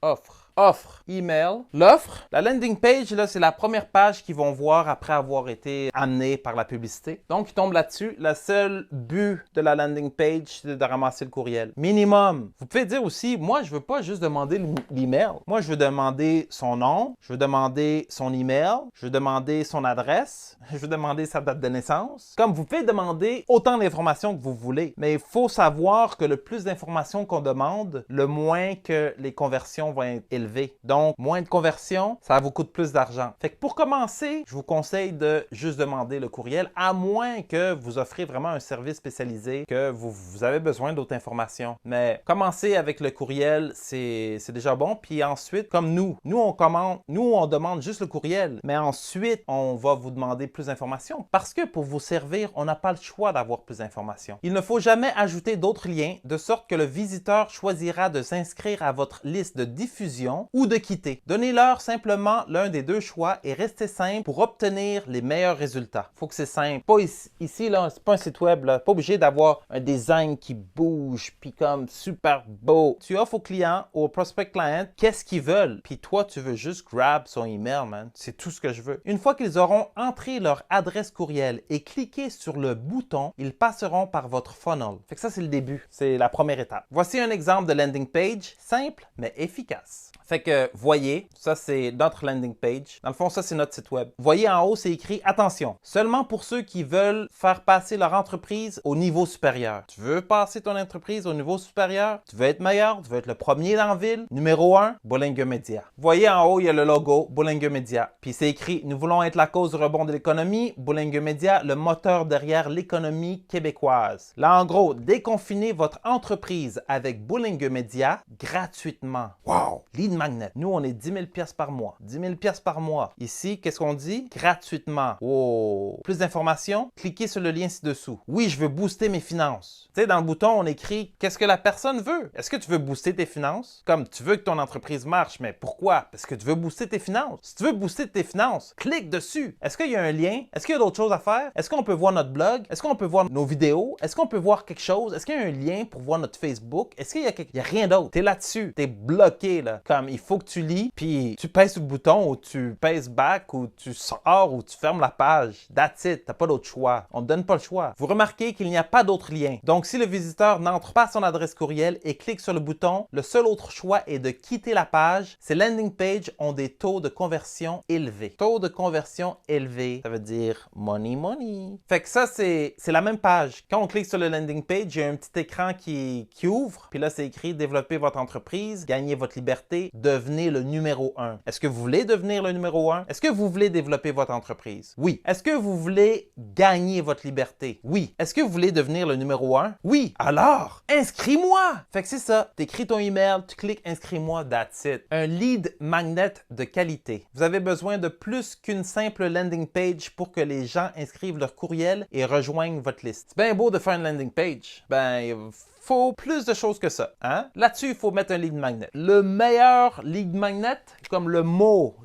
Offre. Offre, email, l'offre. La landing page, là, c'est la première page qu'ils vont voir après avoir été amenés par la publicité. Donc, ils tombent là-dessus. Le seul but de la landing page, c'est de ramasser le courriel. Minimum. Vous pouvez dire aussi, moi, je veux pas juste demander l'email. Moi, je veux demander son nom, je veux demander son email, je veux demander son adresse, je veux demander sa date de naissance. Comme vous pouvez demander autant d'informations que vous voulez, mais il faut savoir que le plus d'informations qu'on demande, le moins que les conversions vont être élevées. Donc, moins de conversions, ça vous coûte plus d'argent. Fait que pour commencer, je vous conseille de juste demander le courriel, à moins que vous offrez vraiment un service spécialisé, que vous avez besoin d'autres informations. Mais commencer avec le courriel, c'est déjà bon. Puis ensuite, comme nous on demande juste le courriel, mais ensuite, on va vous demander plus d'informations. Parce que pour vous servir, on n'a pas le choix d'avoir plus d'informations. Il ne faut jamais ajouter d'autres liens, de sorte que le visiteur choisira de s'inscrire à votre liste de diffusion ou de quitter. Donnez-leur simplement l'un des deux choix et restez simple pour obtenir les meilleurs résultats. Faut que c'est simple. Pas ici là, c'est pas un site web, là. Pas obligé d'avoir un design qui bouge puis comme super beau. Tu offres au client, au prospect client, qu'est-ce qu'ils veulent. Puis toi, tu veux juste grab son email, man. C'est tout ce que je veux. Une fois qu'ils auront entré leur adresse courriel et cliqué sur le bouton, ils passeront par votre funnel. Fait que ça, c'est le début. C'est la première étape. Voici un exemple de landing page simple mais efficace. Fait que, voyez, ça c'est notre landing page. Dans le fond, ça c'est notre site web. Voyez en haut, c'est écrit « Attention, seulement pour ceux qui veulent faire passer leur entreprise au niveau supérieur. » Tu veux passer ton entreprise au niveau supérieur? Tu veux être meilleur? Tu veux être le premier dans la ville? Numéro 1, Bollinger Media. Voyez en haut, il y a le logo Bollinger Media. Puis c'est écrit « Nous voulons être la cause du rebond de l'économie. Bollinger Media, le moteur derrière l'économie québécoise. » Là, en gros, déconfinez votre entreprise avec Bollinger Media gratuitement. Wow! Lead magnet. Nous, on est 10 000 $ par mois. 10 000 $ par mois. Ici, qu'est-ce qu'on dit? Gratuitement. Oh! Plus d'informations? Cliquez sur le lien ci-dessous. Oui, je veux booster mes finances. Tu sais, dans le bouton, on écrit « Qu'est-ce que la personne veut? » Est-ce que tu veux booster tes finances? Comme tu veux que ton entreprise marche, mais pourquoi? Parce que tu veux booster tes finances. Si tu veux booster tes finances, clique dessus. Est-ce qu'il y a un lien? Est-ce qu'il y a d'autres choses à faire? Est-ce qu'on peut voir notre blog? Est-ce qu'on peut voir nos vidéos? Est-ce qu'on peut voir quelque chose? Est-ce qu'il y a un lien pour voir notre Facebook? Est-ce qu'il y a Il n'y a rien d'autre. Tu es là-dessus. Tu es bloqué, là. Comme il faut que tu lis, puis tu pèses sur le bouton ou tu pèses back ou tu sors ou tu fermes la page. That's it. Tu n'as pas d'autre choix. On ne te donne pas le choix. Vous remarquez qu'il n'y a pas d'autre lien. Donc, si le visiteur n'entre pas à son adresse courriel et clique sur le bouton, le seul autre choix est de quitter la page. Ces landing pages ont des taux de conversion élevés. Taux de conversion élevé, ça veut dire money, money. Fait que ça, c'est la même page. Quand on clique sur le landing page, il y a un petit écran qui ouvre. Puis là, c'est écrit « Développer votre entreprise, gagner votre liberté, devenez le numéro 1. » Est-ce que vous voulez devenir le numéro 1? Est-ce que vous voulez développer votre entreprise? Oui. Est-ce que vous voulez gagner votre liberté? Oui. Est-ce que vous voulez devenir le numéro 1? Oui. Alors, inscris-moi! Fait que c'est ça. Tu écris ton email, tu cliques « Inscris-moi », that's it. Un lead magnet de qualité. Vous avez besoin de plus qu'une simple landing page pour que les gens inscrivent leur courriel et rejoignent votre liste. C'est bien beau de faire une landing page. Ben, faut plus de choses que ça. Hein? Là-dessus, il faut mettre un lead magnet. Le meilleur lead magnet, comme le mot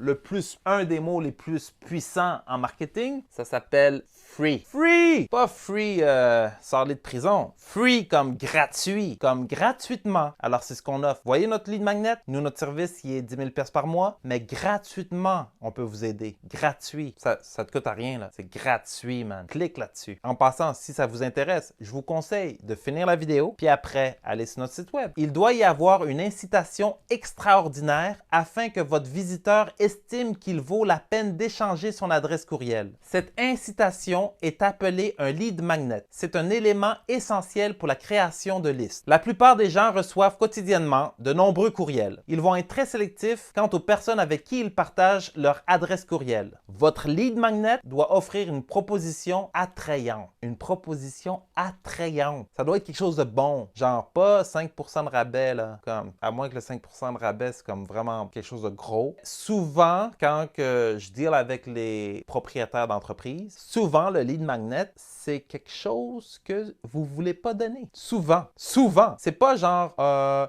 un des mots les plus puissants en marketing, ça s'appelle free. Free! Pas free, sortez de prison. Free comme gratuit, comme gratuitement. Alors, c'est ce qu'on offre. Voyez notre lead magnet? Nous, notre service, il est 10 000 $ par mois, mais gratuitement, on peut vous aider. Gratuit. Ça te coûte à rien, là. C'est gratuit, man. Clique là-dessus. En passant, si ça vous intéresse, je vous conseille de finir la vidéo, puis après, allez sur notre site web. Il doit y avoir une incitation extraordinaire afin que votre visiteur estime qu'il vaut la peine d'échanger son adresse courriel. Cette incitation est appelée un lead magnet. C'est un élément essentiel pour la création de listes. La plupart des gens reçoivent quotidiennement de nombreux courriels. Ils vont être très sélectifs quant aux personnes avec qui ils partagent leur adresse courriel. Votre lead magnet doit offrir une proposition attrayante. Une proposition attrayante. Ça doit être quelque chose de bon. Genre pas 5% de rabais, là, comme, à moins que le 5% de rabais, c'est comme vraiment quelque chose de gros. Souvent, quand je deal avec les propriétaires d'entreprise, souvent le lead magnet, c'est quelque chose que vous voulez pas donner. Souvent. Souvent. C'est pas genre,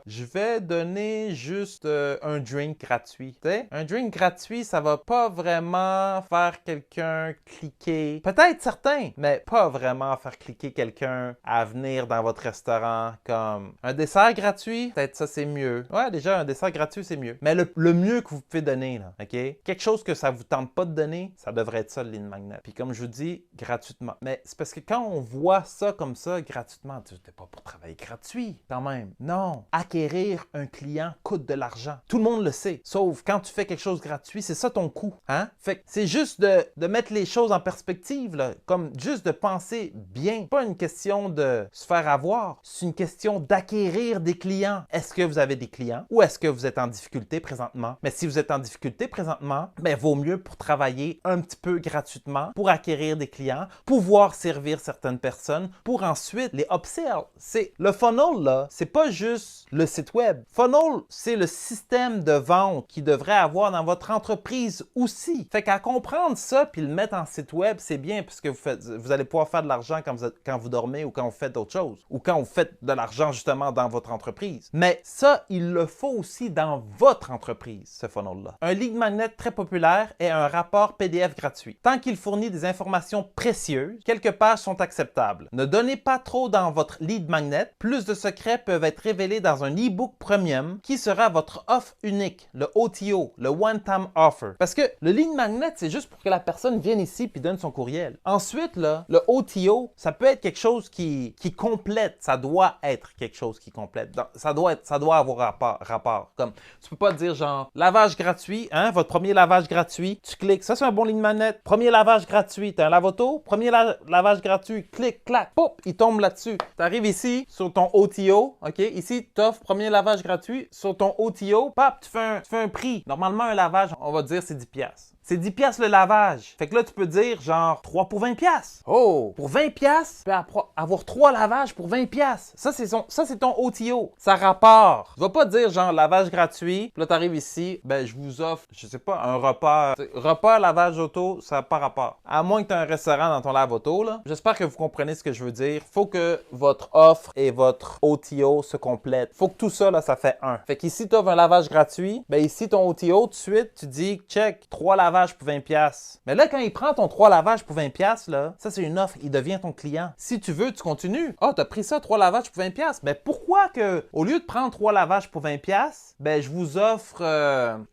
je vais donner juste un drink gratuit. Tu sais, un drink gratuit, ça va pas vraiment faire quelqu'un cliquer. Peut-être certains, mais pas vraiment faire cliquer quelqu'un à venir dans votre restaurant. Comme un dessert gratuit, peut-être ça c'est mieux. Ouais, déjà un dessert gratuit c'est mieux. Mais le mieux que vous pouvez donner, là, OK? Quelque chose que ça vous tente pas de donner, ça devrait être ça le lead magnet. Puis comme je vous dis, gratuitement. Mais c'est parce que quand on voit ça comme ça, gratuitement, tu n'es pas pour travailler gratuit quand même. Non. Acquérir un client coûte de l'argent. Tout le monde le sait. Sauf quand tu fais quelque chose gratuit, c'est ça ton coût. Hein? Fait que c'est juste de mettre les choses en perspective, là, comme juste de penser bien. Pas une question de se faire avoir, c'est une question d'acquérir des clients. Est-ce que vous avez des clients ou est-ce que vous êtes en difficulté présentement? Mais si vous êtes en difficulté présentement, ben vaut mieux pour travailler un petit peu gratuitement pour acquérir des clients, pouvoir servir certaines personnes pour ensuite les upsell. C'est le funnel là, c'est pas juste le site web. Funnel, c'est le système de vente qu'il devrait avoir dans votre entreprise aussi. Fait qu'à comprendre ça puis le mettre en site web, c'est bien puisque vous allez pouvoir faire de l'argent quand vous dormez ou quand vous faites autre chose ou quand vous faites de l'argent justement dans votre entreprise. Mais ça, il le faut aussi dans votre entreprise, ce funnel-là. Un lead magnet très populaire est un rapport PDF gratuit. Tant qu'il fournit des informations précieuses, quelques pages sont acceptables. Ne donnez pas trop dans votre lead magnet. Plus de secrets peuvent être révélés dans un e-book premium qui sera votre offre unique, le OTO, le One-Time Offer. Parce que le lead magnet, c'est juste pour que la personne vienne ici puis donne son courriel. Ensuite, là, le OTO, ça peut être quelque chose qui complète. Ça doit être quelque chose qui complète. Donc, ça doit avoir rapport. Comme, tu peux pas dire genre, lavage gratuit, hein, votre premier lavage gratuit, tu cliques, ça c'est un bon lead magnet. Premier lavage gratuit, t'as un lave-auto, premier lavage gratuit, clique, clac, pop, il tombe là-dessus. Tu arrives ici sur ton OTO, OK? Ici, tu offres premier lavage gratuit sur ton OTO, pop, tu fais un prix. Normalement, un lavage, on va dire c'est 10$. C'est 10$ le lavage. Fait que là, tu peux dire genre 3 pour 20$. Oh! Pour 20$, tu peux avoir 3 lavages pour 20$. Ça, c'est ton OTO. Ça rapporte. Tu vas pas dire genre lavage gratuit. Puis là, tu arrives ici, ben je vous offre, je sais pas, un repas. Repas, lavage auto, ça n'a pas rapport. À moins que tu aies un restaurant dans ton lave-auto, là. J'espère que vous comprenez ce que je veux dire. Faut que votre offre et votre OTO se complètent. Faut que tout ça, là, ça fait un. Fait qu'ici, tu offres un lavage gratuit. Ben ici, ton OTO, tout de suite, tu dis, check, 3 lavages pour 20$. Mais là, quand il prend ton 3 lavages pour 20$, là, ça c'est une offre, il devient ton client. Si tu veux, tu continues. Ah, t'as pris ça, 3 lavages pour 20$. Mais pourquoi que, au lieu de prendre 3 lavages pour 20$, ben je vous offre,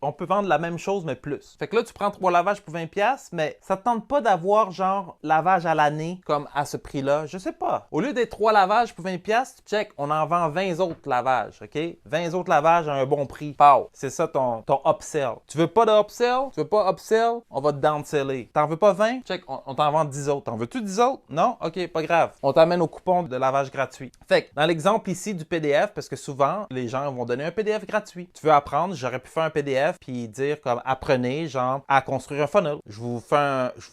on peut vendre la même chose, mais plus. Fait que là, tu prends 3 lavages pour 20$, mais ça te tente pas d'avoir genre lavage à l'année, comme à ce prix-là. Je sais pas. Au lieu d'être 3 lavages pour 20$, tu check, on en vend 20 autres lavages, OK? 20 autres lavages à un bon prix. Pow! C'est ça ton upsell. Tu veux pas de upsell? Tu veux pas upsell? On va te downseller. T'en veux pas 20? Check, on t'en vend 10 autres. T'en veux-tu 10 autres? Non? OK, pas grave. On t'amène au coupon de lavage gratuit. Fait que, dans l'exemple ici du PDF, parce que souvent, les gens vont donner un PDF gratuit. Tu veux apprendre, j'aurais pu faire un PDF puis dire comme apprenez, genre, à construire un funnel. Je vous fais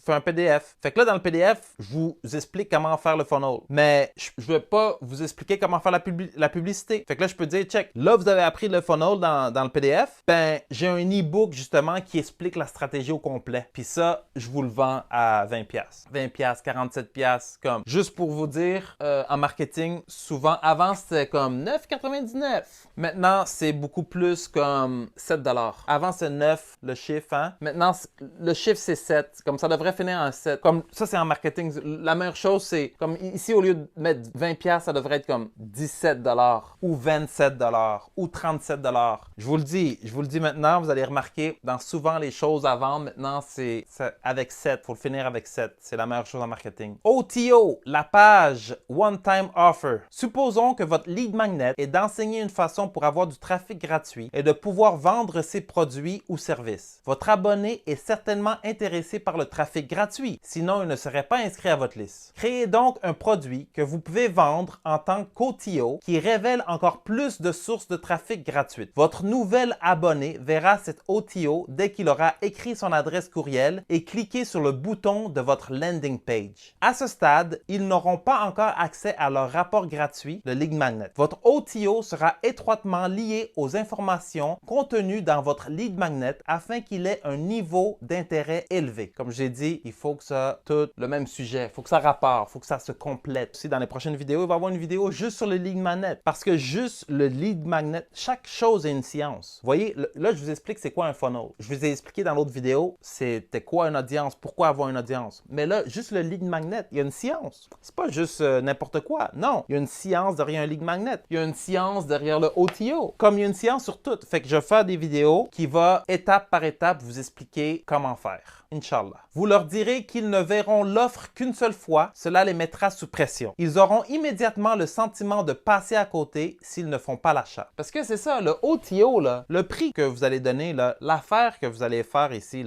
un PDF. Fait que là, dans le PDF, je vous explique comment faire le funnel. Mais je vais pas vous expliquer comment faire la publicité. Fait que là, je peux dire, check, là, vous avez appris le funnel dans le PDF. Ben, j'ai un e-book justement qui explique la stratégie au complet. Puis ça, je vous le vends à 20$. 20$, 47$, comme. Juste pour vous dire, en marketing, souvent, avant, c'était comme 9,99$. Maintenant, c'est beaucoup plus comme 7$. Avant, c'est 9, le chiffre, hein. Maintenant, le chiffre, c'est 7. Comme ça devrait finir en 7. Comme ça, c'est en marketing. La meilleure chose, c'est comme ici, au lieu de mettre 20$, ça devrait être comme 17$ ou 27$ ou 37$. Je vous le dis maintenant, vous allez remarquer dans souvent les choses à vendre, vendre maintenant, c'est avec 7. Il faut le finir avec 7. C'est la meilleure chose en marketing. OTO, la page One Time Offer. Supposons que votre lead magnet est d'enseigner une façon pour avoir du trafic gratuit et de pouvoir vendre ses produits ou services. Votre abonné est certainement intéressé par le trafic gratuit, sinon il ne serait pas inscrit à votre liste. Créez donc un produit que vous pouvez vendre en tant qu'OTO qui révèle encore plus de sources de trafic gratuites. Votre nouvel abonné verra cet OTO dès qu'il aura écrit son adresse courriel et cliqué sur le bouton de votre landing page. À ce stade, ils n'auront pas encore accès à leur rapport gratuit, le lead magnet. Votre OTO sera étroitement lié aux informations contenues dans votre lead magnet afin qu'il ait un niveau d'intérêt élevé. Comme j'ai dit, il faut que ça tout le même sujet, il faut que ça rapporte, il faut que ça se complète. Aussi, dans les prochaines vidéos, il va y avoir une vidéo juste sur le lead magnet parce que juste le lead magnet, chaque chose est une science. Vous voyez, là, je vous explique c'est quoi un funnel. Je vous ai expliqué dans l'autre vidéo c'était quoi une audience, pourquoi avoir une audience. Mais là, juste le lead magnet, il y a une science. C'est pas juste n'importe quoi. Non, il y a une science derrière un lead magnet. Il y a une science derrière le OTO. Comme il y a une science sur tout. Fait que je vais faire des vidéos qui vont étape par étape vous expliquer comment faire. Inch'Allah. Vous leur direz qu'ils ne verront l'offre qu'une seule fois, cela les mettra sous pression. Ils auront immédiatement le sentiment de passer à côté s'ils ne font pas l'achat. Parce que c'est ça, le OTO, là, le prix que vous allez donner, l'affaire que vous allez faire ici,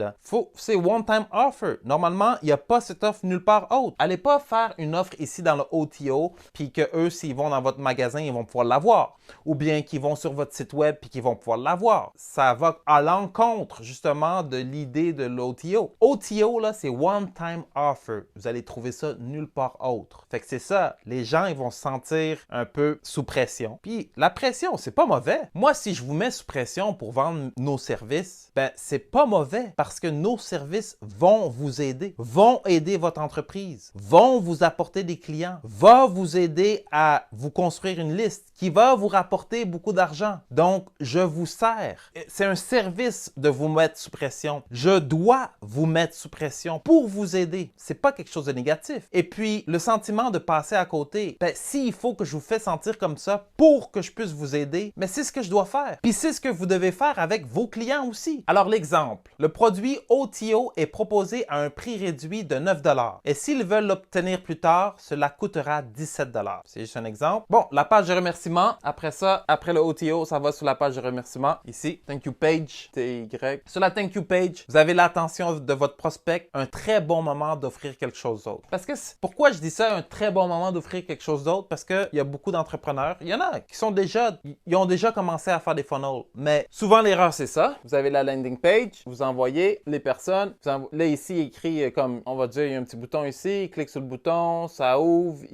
c'est one-time offer. Normalement, il n'y a pas cette offre nulle part autre. Allez pas faire une offre ici dans le OTO, puis que eux, s'ils vont dans votre magasin, ils vont pouvoir l'avoir. Ou bien qu'ils vont sur votre site web, puis qu'ils vont pouvoir l'avoir. Ça va à l'encontre, justement, de l'idée de l'OTO. OTO, là, c'est one-time offer. Vous allez trouver ça nulle part autre. Fait que c'est ça. Les gens, ils vont se sentir un peu sous pression. Puis la pression, c'est pas mauvais. Moi, si je vous mets sous pression pour vendre nos services, ben, c'est pas mauvais parce que nos services vont vous aider, vont aider votre entreprise, vont vous apporter des clients, vont vous aider à vous construire une liste qui va vous rapporter beaucoup d'argent. Donc, je vous sers. C'est un service de vous mettre sous pression. Je dois vous mettre sous pression pour vous aider. C'est pas quelque chose de négatif. Et puis, le sentiment de passer à côté, ben, s'il faut que je vous fais sentir comme ça pour que je puisse vous aider, mais c'est ce que je dois faire. Puis c'est ce que vous devez faire avec vos clients aussi. Alors, l'exemple. Le produit OTO est proposé à un prix réduit de 9 $. Et s'ils veulent l'obtenir plus tard, cela coûtera 17 $. C'est juste un exemple. Bon, la page de remerciement. Après ça, après le OTO, ça va sur la page de remerciement. Ici, Thank You Page, TY. Sur la Thank You Page, vous avez l'attention de votre prospect. Un très bon moment d'offrir quelque chose d'autre. Parce que, pourquoi je dis ça, un très bon moment d'offrir quelque chose d'autre? Parce qu'il y a beaucoup d'entrepreneurs. Il y en a qui sont ils ont déjà commencé à faire des funnels. Mais souvent, l'erreur, c'est ça. Vous avez la landing page, vous envoyez les personnes. Là, ici, écrit comme, on va dire, il y a un petit bouton ici. Il clique sur le bouton, ça ouvre,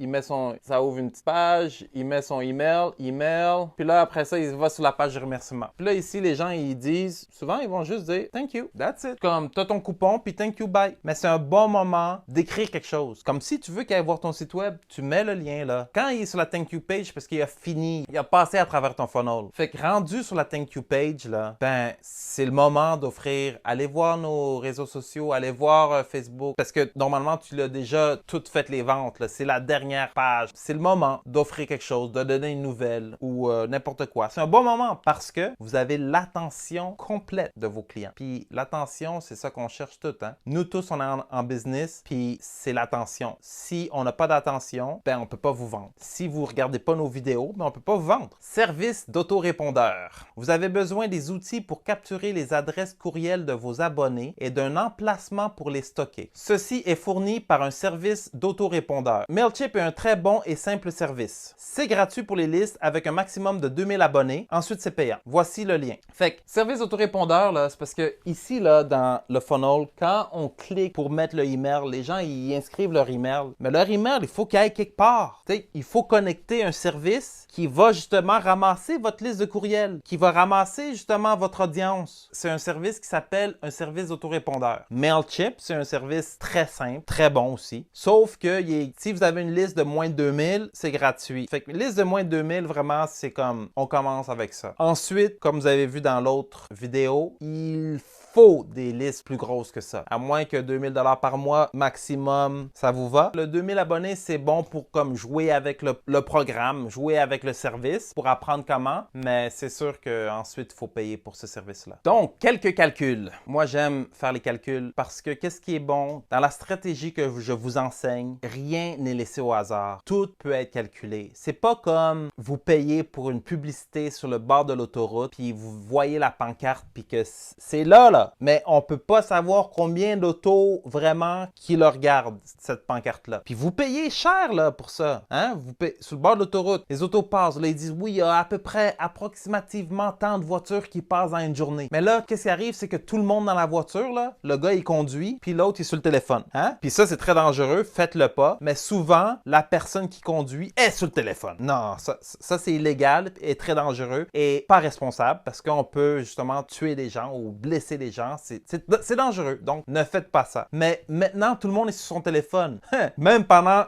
ça ouvre une petite page, il met son email. Puis là, après ça, il va sur la page de remerciement. Puis là, ici, les gens, ils disent, souvent, ils vont juste dire « Thank you, that's it ». Comme, t'as ton coupon, puis « Thank you, bye ». Mais c'est un bon moment d'écrire quelque chose. Comme si tu veux qu'il aille voir ton site web, tu mets le lien là. Quand il est sur la Thank you page, parce qu'il a fini, il a passé à travers ton funnel. Fait que rendu sur la Thank you page, là, ben, c'est le moment d'offrir. Allez voir nos réseaux sociaux, allez voir Facebook. Parce que normalement, tu l'as déjà tout fait les ventes. C'est la dernière page. C'est le moment d'offrir quelque chose, de donner une nouvelle ou n'importe quoi. C'est un bon moment parce que vous avez l'attention complète de vos clients. Puis l'attention, c'est ça qu'on cherche tout. Hein? Nous tous, on est en business, puis c'est l'attention. Si on n'a pas d'attention, ben on ne peut pas vous vendre. Si vous ne regardez pas nos vidéos, ben on ne peut pas vous vendre. Service d'autorépondeur. Vous avez besoin des outils pour capturer les adresses courriels de vos abonnés et d'un emplacement pour les stocker. Ceci est fourni par un service d'autorépondeur. Mailchimp est un très bon et simple service. C'est gratuit pour les listes avec un maximum de 2000 abonnés. Ensuite, c'est payant. Voici le lien. Fait que, service autorépondeur, là, c'est parce que ici, là, dans le funnel, quand on clique pour mettre le email, les gens, ils inscrivent leur email. Mais leur email, il faut qu'il aille quelque part. T'sais, il faut connecter un service qui va justement ramasser votre liste de courriels, qui va ramasser justement votre audience. C'est un service qui s'appelle un service d'autorépondeur. Mailchimp, c'est un service très simple, très bon aussi. Sauf que si vous avez une liste de moins de 2000, c'est gratuit. Fait que liste de moins de 2000, vraiment, c'est comme, on commence avec ça. Ensuite, comme vous avez vu dans l'autre vidéo, il faut des listes plus grosses que ça. À moins que 2000 $ par mois maximum, ça vous va. Le 2000 abonnés, c'est bon pour comme jouer avec le programme, jouer avec le service pour apprendre comment, mais c'est sûr qu'ensuite, il faut payer pour ce service-là. Donc, quelques calculs. Moi, j'aime faire les calculs parce que qu'est-ce qui est bon? Dans la stratégie que je vous enseigne, rien n'est laissé au hasard. Tout peut être calculé. C'est pas comme vous payez pour une publicité sur le bord de l'autoroute, puis vous voyez la pancarte, puis que c'est là. Mais on peut pas savoir combien d'autos vraiment qui le regardent, cette pancarte-là. Puis vous payez cher là, pour ça. Hein? Vous payez sur le bord de l'autoroute. Les autos passent. Là, ils disent oui, il y a à peu près approximativement tant de voitures qui passent dans une journée. Mais là, qu'est-ce qui arrive? C'est que tout le monde dans la voiture, là, le gars, il conduit, puis l'autre, il est sur le téléphone. Hein? Puis ça, c'est très dangereux. Faites-le pas. Mais souvent, la personne qui conduit est sur le téléphone. Non, ça c'est illégal et très dangereux et pas responsable parce qu'on peut justement tuer des gens ou blesser des gens. C'est dangereux. Donc, ne faites pas ça. Mais maintenant, tout le monde est sur son téléphone. Même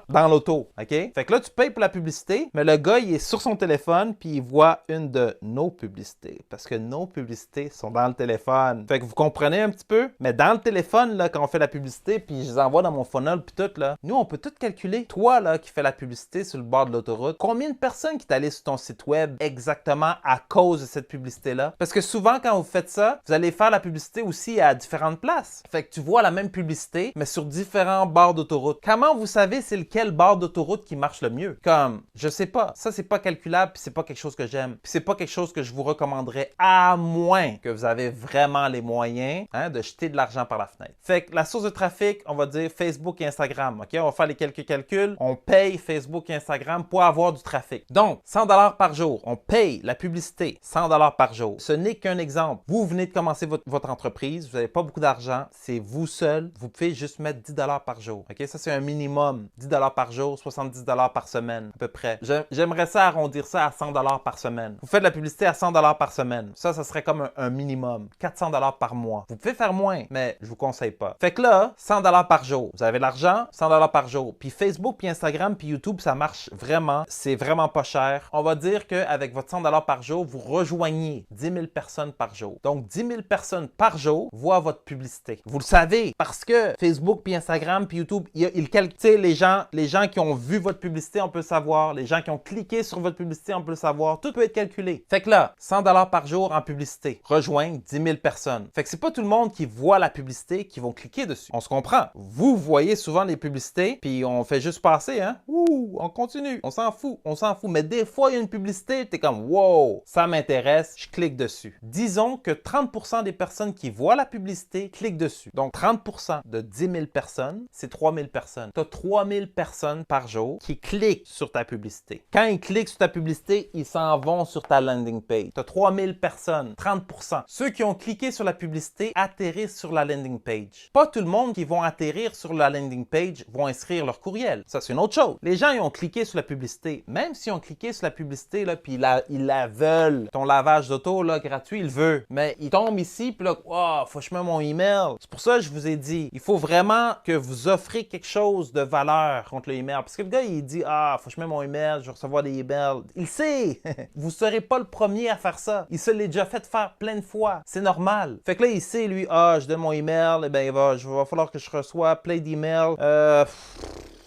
dans l'auto. OK? Fait que là, tu payes pour la publicité, mais le gars, il est sur son téléphone puis il voit une de nos publicités. Parce que nos publicités sont dans le téléphone. Fait que vous comprenez un petit peu? Mais dans le téléphone, là, quand on fait la publicité puis je les envoie dans mon funnel puis tout, là, nous, on peut tout calculer. Toi, là, qui fais la publicité sur le bord de l'autoroute, combien de personnes qui est allé sur ton site web exactement à cause de cette publicité-là? Parce que souvent, quand vous faites ça, vous allez faire la publicité aussi à différentes places. Fait que tu vois la même publicité, mais sur différents bords d'autoroute. Comment vous savez c'est lequel bord d'autoroute qui marche le mieux? Comme, je sais pas. Ça, c'est pas calculable, puis c'est pas quelque chose que j'aime. Puis c'est pas quelque chose que je vous recommanderais à moins que vous avez vraiment les moyens de jeter de l'argent par la fenêtre. Fait que la source de trafic, on va dire Facebook et Instagram. OK? On va faire les quelques calculs. On paye Facebook et Instagram pour avoir du trafic. Donc, 100 $ par jour. On paye la publicité. 100 $ par jour. Ce n'est qu'un exemple. Vous venez de commencer votre entreprise. Vous n'avez pas beaucoup d'argent. C'est vous seul. Vous pouvez juste mettre 10 $ par jour. OK? Ça, c'est un minimum. 10 $ par jour, 70 $ par semaine, à peu près. J'aimerais ça arrondir ça à 100 $ par semaine. Vous faites de la publicité à 100 $ par semaine. Ça serait comme un minimum. 400 $ par mois. Vous pouvez faire moins, mais je vous conseille pas. Fait que là, 100 $ par jour. Vous avez l'argent, 100 $ par jour. Puis Facebook, puis Instagram, puis YouTube, ça marche vraiment. C'est vraiment pas cher. On va dire qu'avec votre 100 $ par jour, vous rejoignez 10 000 personnes par jour. Donc, 10 000 personnes par jour voient votre publicité. Vous le savez parce que Facebook, puis Instagram, puis YouTube, ils calculent les gens qui ont vu votre publicité, on peut le savoir. Les gens qui ont cliqué sur votre publicité, on peut le savoir. Tout peut être calculé. Fait que là, 100 $ par jour en publicité. Rejoindre 10 000 personnes. Fait que c'est pas tout le monde qui voit la publicité qui vont cliquer dessus. On se comprend. Vous voyez souvent les publicités, puis on fait juste passer, hein? Ouh, on continue. On s'en fout. Mais des fois, il y a une publicité, t'es comme, wow, ça m'intéresse, je clique dessus. Disons que 30% des personnes qui voient la publicité cliquent dessus. Donc, 30% de 10 000 personnes, c'est 3 000 personnes. Tu as 3 000 personnes par jour qui cliquent sur ta publicité. Quand ils cliquent sur ta publicité, ils s'en vont sur ta landing page. Tu as 3 000 personnes, 30%. Ceux qui ont cliqué sur la publicité atterrissent sur la landing page. Pas tout le monde qui vont atterrir sur la landing page vont inscrire leur courriel. Ça, c'est une autre chose. Les gens, ils ont cliqué sur la publicité. Même s'ils ont cliqué sur la publicité, là, puis ils la veulent. Ton lavage d'auto, là, gratuit, il veut. Mais ils tombent ici, puis là, oh, faut que je mette mon email. C'est pour ça que je vous ai dit, il faut vraiment que vous offrez quelque chose de valeur contre le email. Parce que le gars, il dit, ah, faut que je mette mon email, je vais recevoir des emails. Il sait. Vous ne serez pas le premier à faire ça. Il se l'est déjà fait faire plein de fois. C'est normal. Fait que là, il sait, lui, ah, je donne mon email, et bien, il va falloir que je reçois plein d'emails.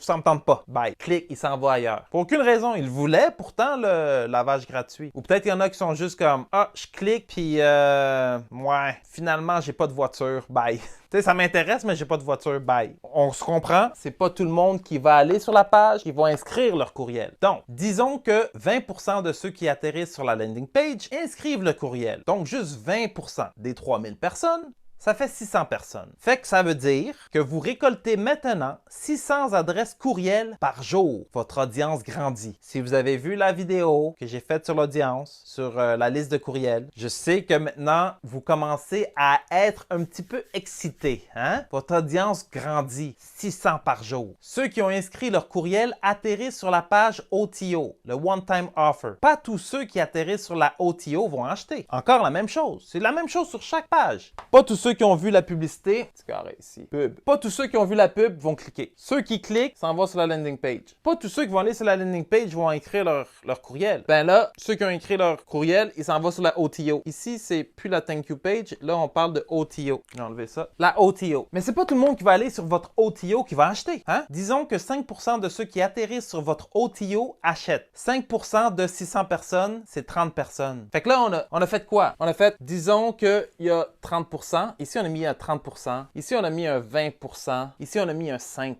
Ça me tente pas. Bye. Clique, il s'en va ailleurs. Pour aucune raison. Il voulait pourtant le lavage gratuit. Ou peut-être il y en a qui sont juste comme, ah, je clique, puis ouais, finalement, j'ai pas de voiture. Bye. Tu sais, ça m'intéresse, mais j'ai pas de voiture. Bye. On se comprend, c'est pas tout le monde qui va aller sur la page, qui va inscrire leur courriel. Donc, disons que 20% de ceux qui atterrissent sur la landing page inscrivent le courriel. Donc, juste 20% des 3000 personnes, ça fait 600 personnes. Fait que ça veut dire que vous récoltez maintenant 600 adresses courriels par jour. Votre audience grandit. Si vous avez vu la vidéo que j'ai faite sur l'audience, sur la liste de courriels, je sais que maintenant, vous commencez à être un petit peu excité. Hein? Votre audience grandit. 600 par jour. Ceux qui ont inscrit leur courriel atterrissent sur la page OTO, le One Time Offer. Pas tous ceux qui atterrissent sur la OTO vont acheter. Encore la même chose. C'est la même chose sur chaque page. Pas tous ceux qui ont vu la publicité, petit carré ici, pub, Pas tous ceux qui ont vu la pub vont cliquer. Ceux qui cliquent s'en vont sur la landing page. Pas tous ceux qui vont aller sur la landing page vont écrire leur courriel. Ben là, ceux qui ont écrit leur courriel, ils s'en vont sur la OTO. Ici, c'est plus la thank you page. Là, on parle de OTO. J'ai enlevé ça. La OTO. Mais c'est pas tout le monde qui va aller sur votre OTO qui va acheter. Hein? Disons que 5% de ceux qui atterrissent sur votre OTO achètent. 5% de 600 personnes, c'est 30 personnes. Fait que là, on a fait quoi? On a fait, disons qu'il y a 30%. Ici, on a mis un 30%. Ici, on a mis un 20%. Ici, on a mis un 5%.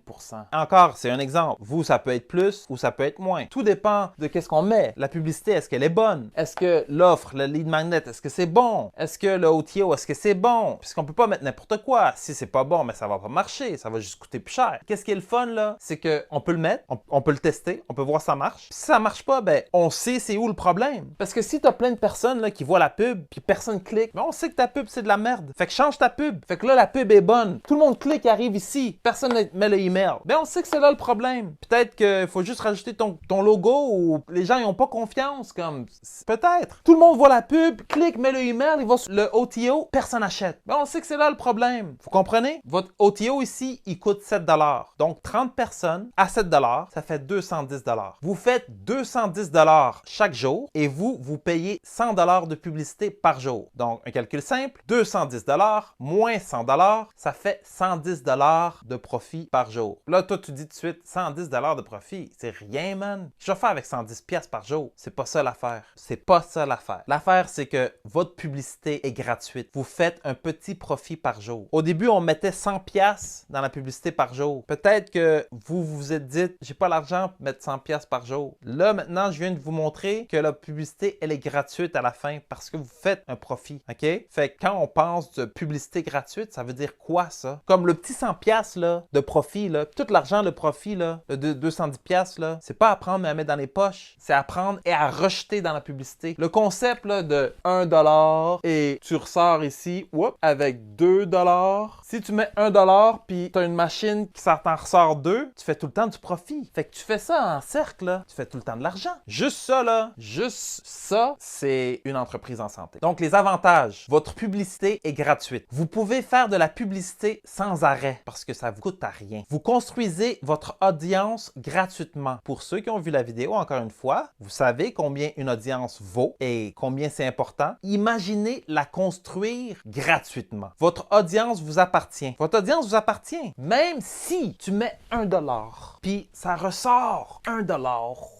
Encore, c'est un exemple. Vous, ça peut être plus ou ça peut être moins. Tout dépend de qu'est-ce qu'on met. La publicité, est-ce qu'elle est bonne? Est-ce que l'offre, le lead magnet, est-ce que c'est bon? Est-ce que le OTO, est-ce que c'est bon? Puisqu'on peut pas mettre n'importe quoi. Si c'est pas bon, mais ça va pas marcher. Ça va juste coûter plus cher. Qu'est-ce qui est le fun, là? C'est qu'on peut le mettre, on peut le tester, on peut voir si ça marche. Puis si ça marche pas, ben, on sait c'est où le problème. Parce que si t'as plein de personnes là, qui voient la pub, puis personne clique, ben on sait que ta pub, c'est de la merde. Fait que change ta pub. Fait que là, la pub est bonne. Tout le monde clique et arrive ici. Personne ne met le email. Ben, on sait que c'est là le problème. Peut-être qu'il faut juste rajouter ton logo ou les gens, ils ont pas confiance. Comme, peut-être. Tout le monde voit la pub, clique, met le email, il va sur le OTO, personne n'achète. Ben, on sait que c'est là le problème. Vous comprenez? Votre OTO ici, il coûte 7 $. Donc, 30 personnes à 7 $, ça fait 210 $. Vous faites 210 $ chaque jour et vous payez 100 $ de publicité par jour. Donc, un calcul simple, 210 $ moins 100 $, ça fait 110 $ de profit par jour. Là, toi, tu dis tout de suite, 110 $ de profit, c'est rien, man. Je vais faire avec 110 pièces par jour. C'est pas ça l'affaire. C'est pas ça l'affaire. L'affaire, c'est que votre publicité est gratuite. Vous faites un petit profit par jour. Au début, on mettait 100 pièces dans la publicité par jour. Peut-être que vous vous êtes dit, j'ai pas l'argent pour mettre 100 pièces par jour. Là, maintenant, je viens de vous montrer que la publicité, elle est gratuite à la fin parce que vous faites un profit, OK? Fait que quand on pense de publicité gratuite, ça veut dire quoi, ça? Comme le petit 100 pièces là, de profit, là, tout l'argent de profit, là, de 210 pièces là, c'est pas à prendre mais à mettre dans les poches. C'est à prendre et à rejeter dans la publicité. Le concept, là, de 1 $ et tu ressors ici, avec 2 $. Si tu mets 1 $ puis tu as une machine qui t'en ressort 2, tu fais tout le temps du profit. Fait que tu fais ça en cercle, là, tu fais tout le temps de l'argent. Juste ça, là, juste ça, c'est une entreprise en santé. Donc, les avantages, votre publicité est gratuite. Vous pouvez faire de la publicité sans arrêt parce que ça vous coûte à rien. Vous construisez votre audience gratuitement. Pour ceux qui ont vu la vidéo, encore une fois, vous savez combien une audience vaut et combien c'est important. Imaginez la construire gratuitement. Votre audience vous appartient. Votre audience vous appartient. Même si tu mets 1 $, puis ça ressort 1 $,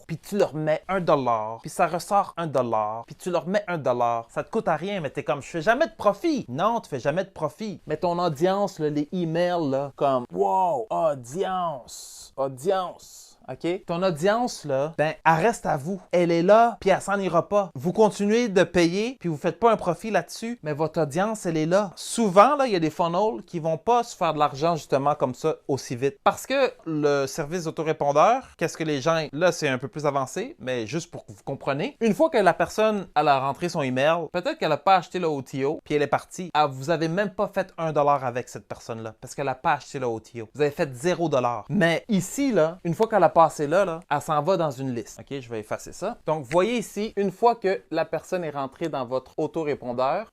puis tu leur mets 1 $, puis ça ressort 1 $, puis tu leur mets 1 $, ça te coûte à rien, mais t'es comme, je fais jamais de profit. Non, tu fais jamais de profit. Mais ton audience, là, les emails, là, comme, wow, audience. OK? Ton audience, là, ben, elle reste à vous. Elle est là, puis elle s'en ira pas. Vous continuez de payer, puis vous faites pas un profit là-dessus, mais votre audience, elle est là. Souvent, là, il y a des funnels qui vont pas se faire de l'argent, justement, comme ça, aussi vite. Parce que le service d'autorépondeur, qu'est-ce que les gens... Là, c'est un peu plus avancé, mais juste pour que vous compreniez. Une fois que la personne, elle a rentré son email, peut-être qu'elle a pas acheté le OTO, puis elle est partie. Ah, vous avez même pas fait 1 $ avec cette personne-là, parce qu'elle a pas acheté le OTO. Vous avez fait 0 $. Mais ici, là, une fois qu'elle a passé là, elle s'en va dans une liste. OK, je vais effacer ça. Donc, vous voyez ici, une fois que la personne est rentrée dans votre autorépondeur,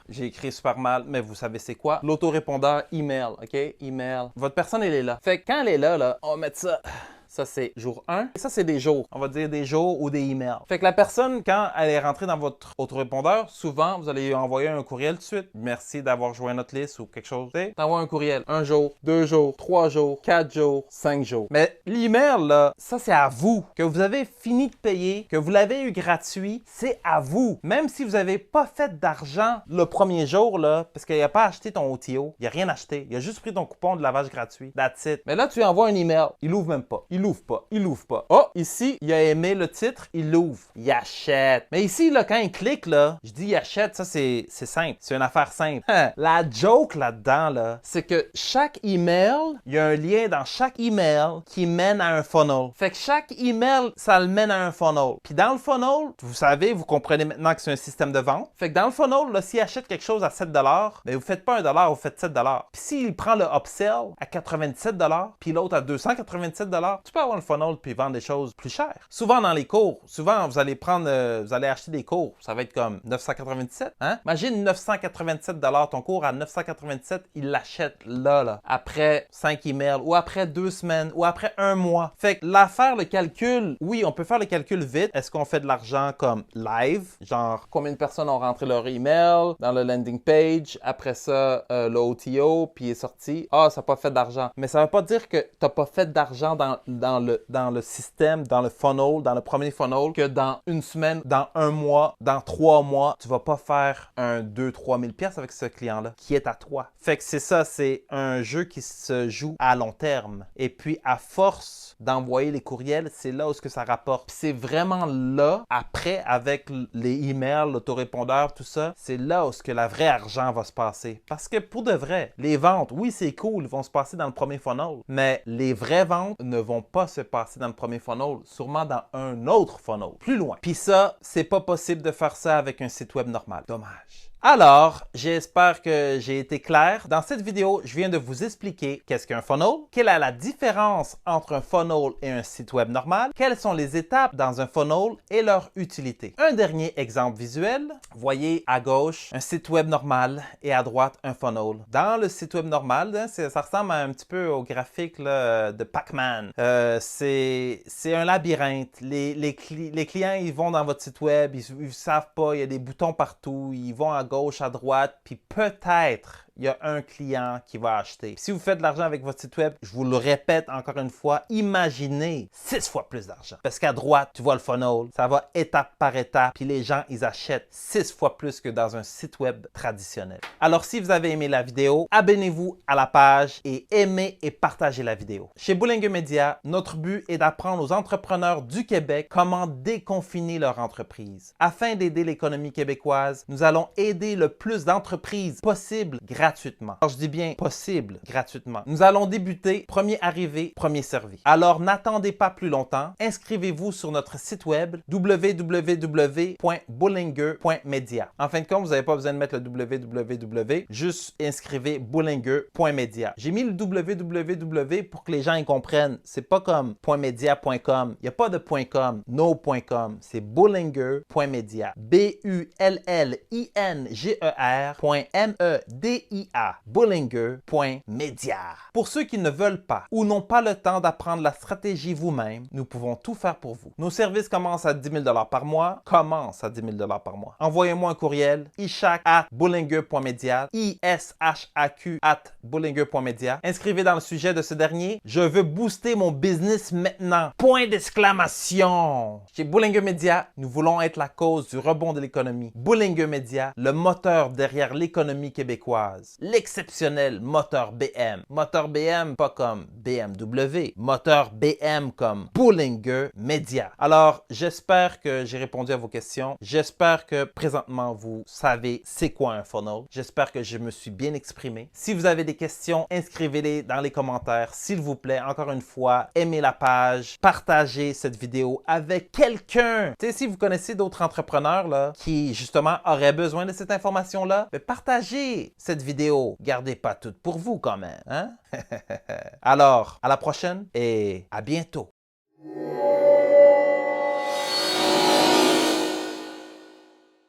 j'ai écrit super mal, mais vous savez c'est quoi? L'autorépondeur email, OK? Email. Votre personne, elle est là. Fait que quand elle est là, on va mettre ça... Ça, c'est jour 1. Et ça, c'est des jours. On va dire des jours ou des emails. Fait que la personne, quand elle est rentrée dans votre autorépondeur, souvent, vous allez lui envoyer un courriel tout de suite. Merci d'avoir joint notre liste ou quelque chose. T'envoies un courriel. 1 jour, 2 jours, 3 jours, 4 jours, 5 jours. Mais l'email, là, ça, c'est à vous. Que vous avez fini de payer, que vous l'avez eu gratuit, c'est à vous. Même si vous n'avez pas fait d'argent le premier jour, là, parce qu'il n'a pas acheté ton OTO, il n'a rien acheté. Il a juste pris ton coupon de lavage gratuit. That's it. Mais là, tu lui envoies un email. Il l'ouvre même pas. Il l'ouvre pas. Oh, ici, il a aimé le titre, il l'ouvre. Il achète. Mais ici, là, quand il clique, là, je dis il achète, ça, c'est simple. C'est une affaire simple. La joke là-dedans, là, c'est que chaque email, il y a un lien dans chaque email qui mène à un funnel. Fait que chaque email, ça le mène à un funnel. Puis dans le funnel, vous savez, vous comprenez maintenant que c'est un système de vente. Fait que dans le funnel, là, s'il achète quelque chose à 7 $, mais vous faites pas 1 $, vous faites 7 $. Puis s'il prend le upsell à 97 $, puis l'autre à 287 $, tu peux avoir un funnel puis vendre des choses plus chères. Souvent dans les cours, vous allez vous allez acheter des cours, ça va être comme 997, hein? Imagine 997 $ ton cours à 997, il l'achète là, après 5 emails ou après 2 semaines ou après 1 mois. Fait que faire le calcul, oui, on peut faire le calcul vite. Est-ce qu'on fait de l'argent comme live? Genre, combien de personnes ont rentré leur email dans le landing page, après ça, le OTO, puis il est sorti. Ah, ça n'a pas fait d'argent. Mais ça ne veut pas dire que tu n'as pas fait d'argent dans le système, dans le funnel, dans le premier funnel, que dans une semaine, dans 1 mois, dans 3 mois, tu ne vas pas faire un 2-3 000 $ avec ce client-là qui est à toi. Fait que c'est ça, c'est un jeu qui se joue à long terme. Et puis, à force d'envoyer les courriels, c'est là où ça rapporte. Puis c'est vraiment là, après, avec les emails, l'autorépondeur, tout ça, c'est là où le vrai argent va se passer. Parce que pour de vrai, les ventes, oui, c'est cool, vont se passer dans le premier funnel, mais les vraies ventes ne vont pas se passer dans le premier funnel, sûrement dans un autre funnel, plus loin. Puis ça, c'est pas possible de faire ça avec un site web normal. Dommage. Alors, j'espère que j'ai été clair. Dans cette vidéo, je viens de vous expliquer qu'est-ce qu'un funnel, quelle est la différence entre un funnel et un site web normal, quelles sont les étapes dans un funnel et leur utilité. Un dernier exemple visuel, voyez à gauche un site web normal et à droite un funnel. Dans le site web normal, hein, ça ressemble un petit peu au graphique là, de Pac-Man. C'est un labyrinthe. Les clients, ils vont dans votre site web, ils ne savent pas, il y a des boutons partout, ils vont à gauche, à droite, puis peut-être il y a un client qui va acheter. Si vous faites de l'argent avec votre site web, je vous le répète encore une fois, imaginez 6 fois plus d'argent. Parce qu'à droite, tu vois le funnel, ça va étape par étape, puis les gens, ils achètent 6 fois plus que dans un site web traditionnel. Alors, si vous avez aimé la vidéo, abonnez-vous à la page et aimez et partagez la vidéo. Chez Bullinger Media, notre but est d'apprendre aux entrepreneurs du Québec comment déconfiner leur entreprise. Afin d'aider l'économie québécoise, nous allons aider le plus d'entreprises possible gratuitement. Alors, je dis bien possible gratuitement. Nous allons débuter premier arrivé, premier servi. Alors, n'attendez pas plus longtemps. Inscrivez-vous sur notre site web www.bullinger.media. En fin de compte, vous n'avez pas besoin de mettre le www, juste inscrivez bullinger.media. J'ai mis le www pour que les gens y comprennent. C'est pas comme .media.com. Il n'y a pas de .com, no.com. C'est bullinger.media. BULLINGER.MEDIA. Bullinger.media. Pour ceux qui ne veulent pas ou n'ont pas le temps d'apprendre la stratégie vous-même, nous pouvons tout faire pour vous. Nos services commencent à 10 000 $ par mois. Envoyez-moi un courriel, ishak@bullinger.media, ishaq@bullinger.media. Inscrivez dans le sujet de ce dernier. Je veux booster mon business maintenant. Point d'exclamation. Chez Bullinger Media, nous voulons être la cause du rebond de l'économie. Bullinger Media, le moteur derrière l'économie québécoise. L'exceptionnel moteur BM. Moteur BM, pas comme BMW. Moteur BM comme Bullinger Media. Alors, j'espère que j'ai répondu à vos questions. J'espère que présentement, vous savez c'est quoi un funnel. J'espère que je me suis bien exprimé. Si vous avez des questions, inscrivez-les dans les commentaires. S'il vous plaît, encore une fois, aimez la page, partagez cette vidéo avec quelqu'un. Tu sais, si vous connaissez d'autres entrepreneurs là, qui, justement, auraient besoin de cette information-là, partagez cette vidéo. Gardez pas tout pour vous quand même. Hein? Alors, à la prochaine et à bientôt.